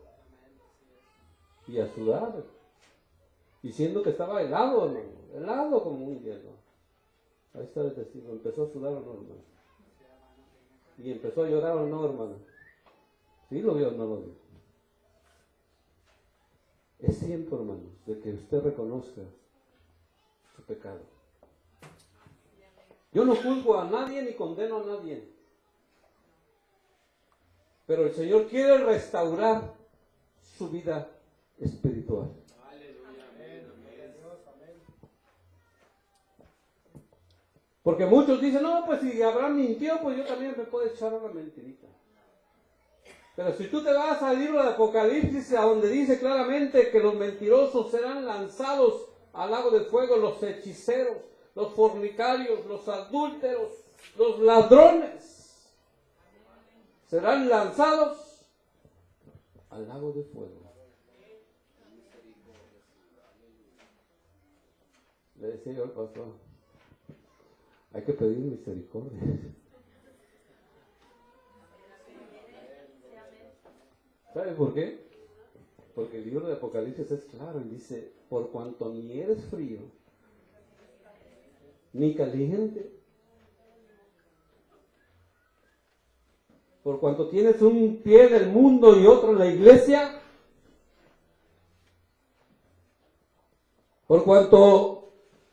y a sudar, diciendo que estaba helado, hermano, helado como un hielo. Ahí está el testigo, empezó a sudar o no, hermano, y empezó a llorar o no, hermano. ¿Sí lo vio o no lo vio? Es tiempo, hermanos, de que usted reconozca su pecado. Yo no juzgo a nadie ni condeno a nadie, pero el Señor quiere restaurar su vida espiritual. Porque muchos dicen, no, pues si Abraham mintió, pues yo también me puedo echar una mentirita. Pero si tú te vas al libro de Apocalipsis, a donde dice claramente que los mentirosos serán lanzados al lago de fuego, los hechiceros, los fornicarios, los adúlteros, los ladrones, serán lanzados al lago de fuego. Le decía yo al pastor, hay que pedir misericordia. ¿Sabe por qué? Porque el libro de Apocalipsis es claro y dice, por cuanto ni eres frío, ni caliente, por cuanto tienes un pie en el mundo y otro en la iglesia, por cuanto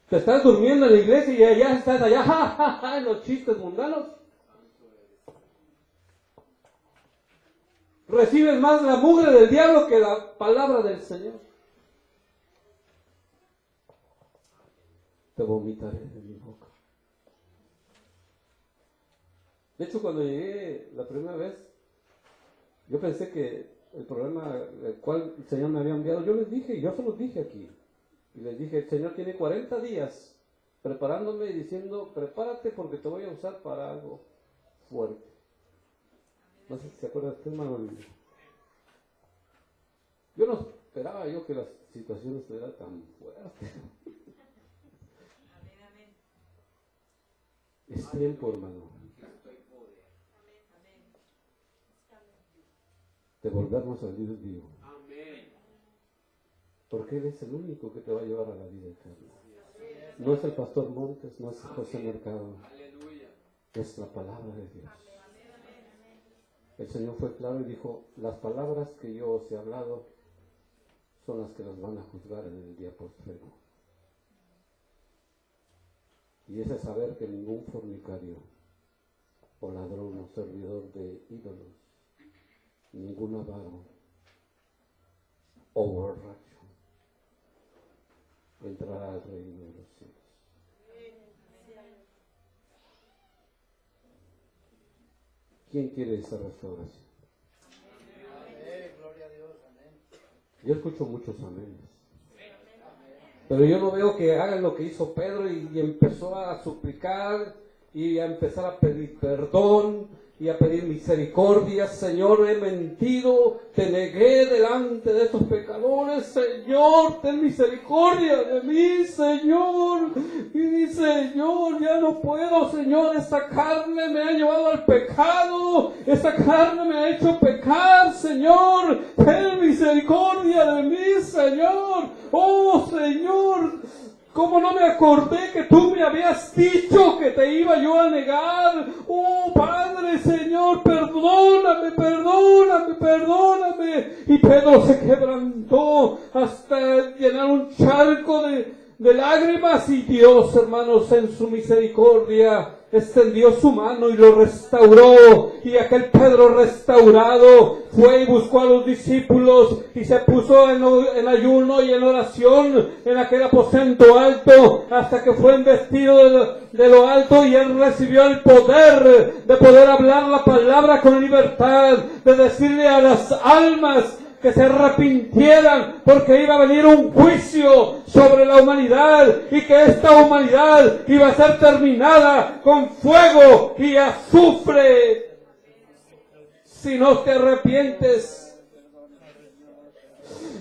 te estás durmiendo en la iglesia y allá estás allá, ja, ja, ja, en los chistes mundanos, recibes más la mugre del diablo que la palabra del Señor. Te vomitaré de mi boca. De hecho, cuando llegué la primera vez, yo pensé que el problema el cual el Señor me había enviado, yo les dije, yo se los dije aquí, y les dije, el Señor tiene 40 días preparándome y diciendo, prepárate porque te voy a usar para algo fuerte. No sé si se acuerdan de hermano. Yo no esperaba yo que la situación estuviera tan fuerte. Es tiempo, hermano, de volvernos al Dios vivo. Porque Él es el único que te va a llevar a la vida eterna. No es el pastor Montes, no es José Mercado. Es la palabra de Dios. El Señor fue claro y dijo, las palabras que yo os he hablado son las que los van a juzgar en el día postrero. Y ese saber que ningún fornicario o ladrón o servidor de ídolos, ningún avaro o borracho entrará al reino de los cielos. ¿Quién quiere esa restauración? Yo escucho muchos amenes. Pero yo no veo que hagan lo que hizo Pedro y empezó a suplicar y a empezar a pedir perdón y a pedir misericordia. Señor, he mentido, te negué delante de estos pecadores. Señor, ten misericordia de mí, Señor. Y Señor, ya no puedo, Señor, esta carne me ha llevado al pecado, esta carne me ha hecho pecar, Señor. Ten misericordia de mí, Señor. Oh, Señor, ¿cómo no me acordé que tú me habías dicho que te iba yo a negar? Oh, Padre, Señor, perdóname, perdóname, perdóname. Y Pedro se quebrantó hasta llenar un charco de lágrimas, y Dios, hermanos, en su misericordia extendió su mano y lo restauró. Y aquel Pedro restaurado fue y buscó a los discípulos y se puso en ayuno y en oración en aquel aposento alto hasta que fue investido de lo alto, y él recibió el poder de poder hablar la palabra con libertad, de decirle a las almas que se arrepintieran, porque iba a venir un juicio sobre la humanidad y que esta humanidad iba a ser terminada con fuego y azufre si no te arrepientes.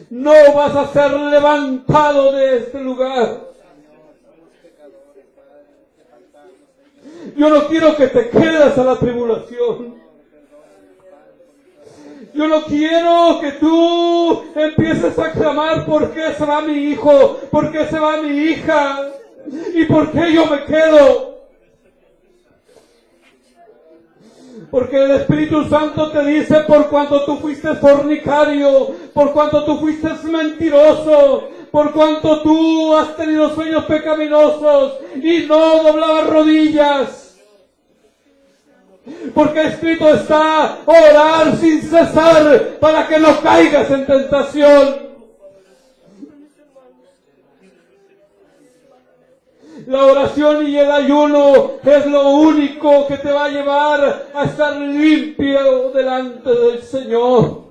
No vas a ser levantado de este lugar. Yo no quiero que te quedes a la tribulación. Yo no quiero que tú empieces a clamar: ¿por qué se va mi hijo? ¿Por qué se va mi hija? ¿Y por qué yo me quedo? Porque el Espíritu Santo te dice: por cuanto tú fuiste fornicario, por cuanto tú fuiste mentiroso, por cuanto tú has tenido sueños pecaminosos y no doblabas rodillas. Porque escrito está: orar sin cesar para que no caigas en tentación. La oración y el ayuno es lo único que te va a llevar a estar limpio delante del Señor.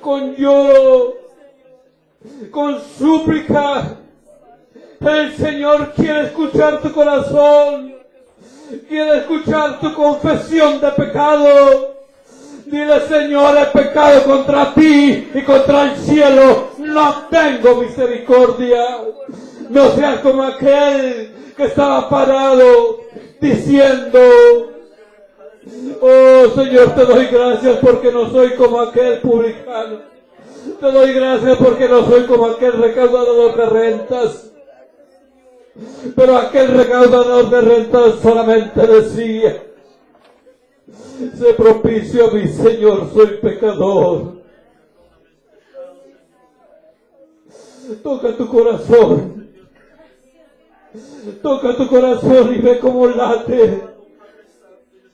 Con lloro, con súplica, el Señor quiere escuchar tu corazón, quiere escuchar tu confesión de pecado. Dile: Señor, he pecado contra ti y contra el cielo, no tengo misericordia. No seas como aquel que estaba parado diciendo: oh Señor, te doy gracias porque no soy como aquel publicano. Te doy gracias porque no soy como aquel recaudador de rentas. Pero aquel recaudador de rentas solamente decía: sé propicio a mi Señor, soy pecador. Toca tu corazón. Toca tu corazón y ve cómo late.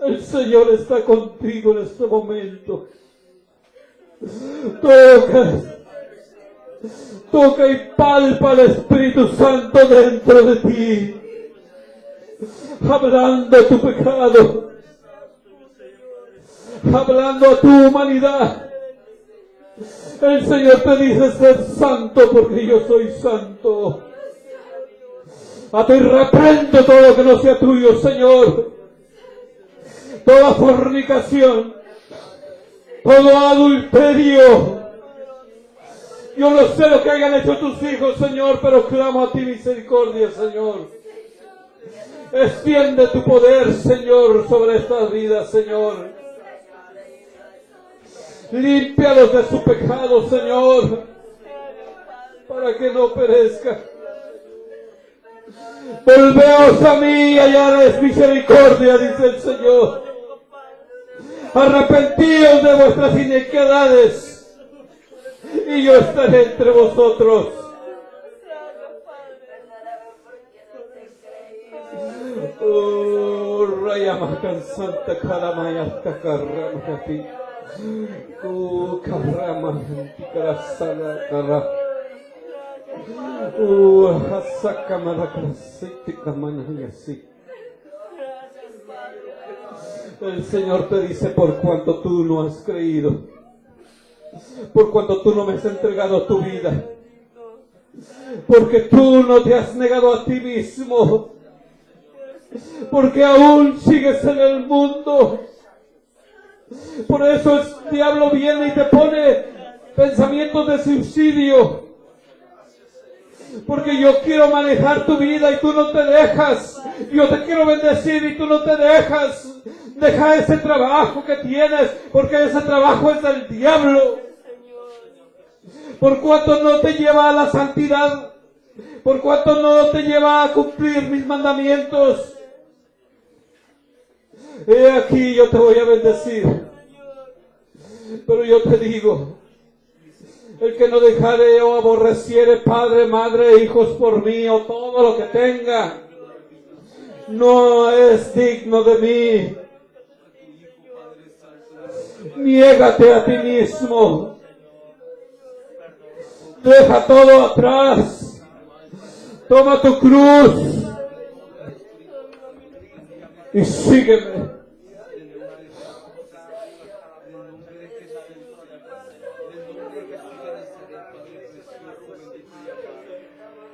El Señor está contigo en este momento. Toca y palpa al Espíritu Santo dentro de ti, hablando tu pecado, hablando a tu humanidad. El Señor te dice: ser santo porque yo soy santo. A ti reprendo todo lo que no sea tuyo, Señor. Toda fornicación, todo adulterio. Yo no sé lo que hayan hecho tus hijos, Señor, pero clamo a ti misericordia, Señor. Extiende tu poder, Señor, sobre estas vidas, Señor. Límpialos de su pecado, Señor, para que no perezca. Volveos a mí y hallaréis misericordia, dice el Señor. Arrepentíos de vuestras iniquidades y yo estaré entre vosotros. Oh, Rayamakan Santa Karamaya Takaramati. Oh, Karamanti Karasala Kara. Oh, Hasakamara Krasiti Kamanayasi. El Señor te dice: por cuanto tú no has creído, por cuanto tú no me has entregado tu vida, porque tú no te has negado a ti mismo, porque aún sigues en el mundo. Por eso el diablo viene y te pone pensamientos de suicidio, porque yo quiero manejar tu vida y tú no te dejas. Yo te quiero bendecir y tú no te dejas. Deja ese trabajo que tienes, porque ese trabajo es del diablo. Por cuanto no te lleva a la santidad, por cuanto no te lleva a cumplir mis mandamientos. He aquí, yo te voy a bendecir. Pero yo te digo, el que no dejare o aborreciere padre, madre, hijos por mí, o todo lo que tenga, no es digno de mí. Niégate a ti mismo. Deja todo atrás. Toma tu cruz y sígueme.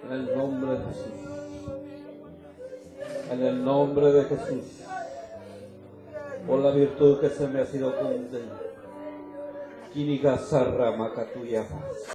En el nombre de Jesús. En el nombre de Jesús. Por la virtud que se me ha sido concedida. Kinigasarra Makatuya.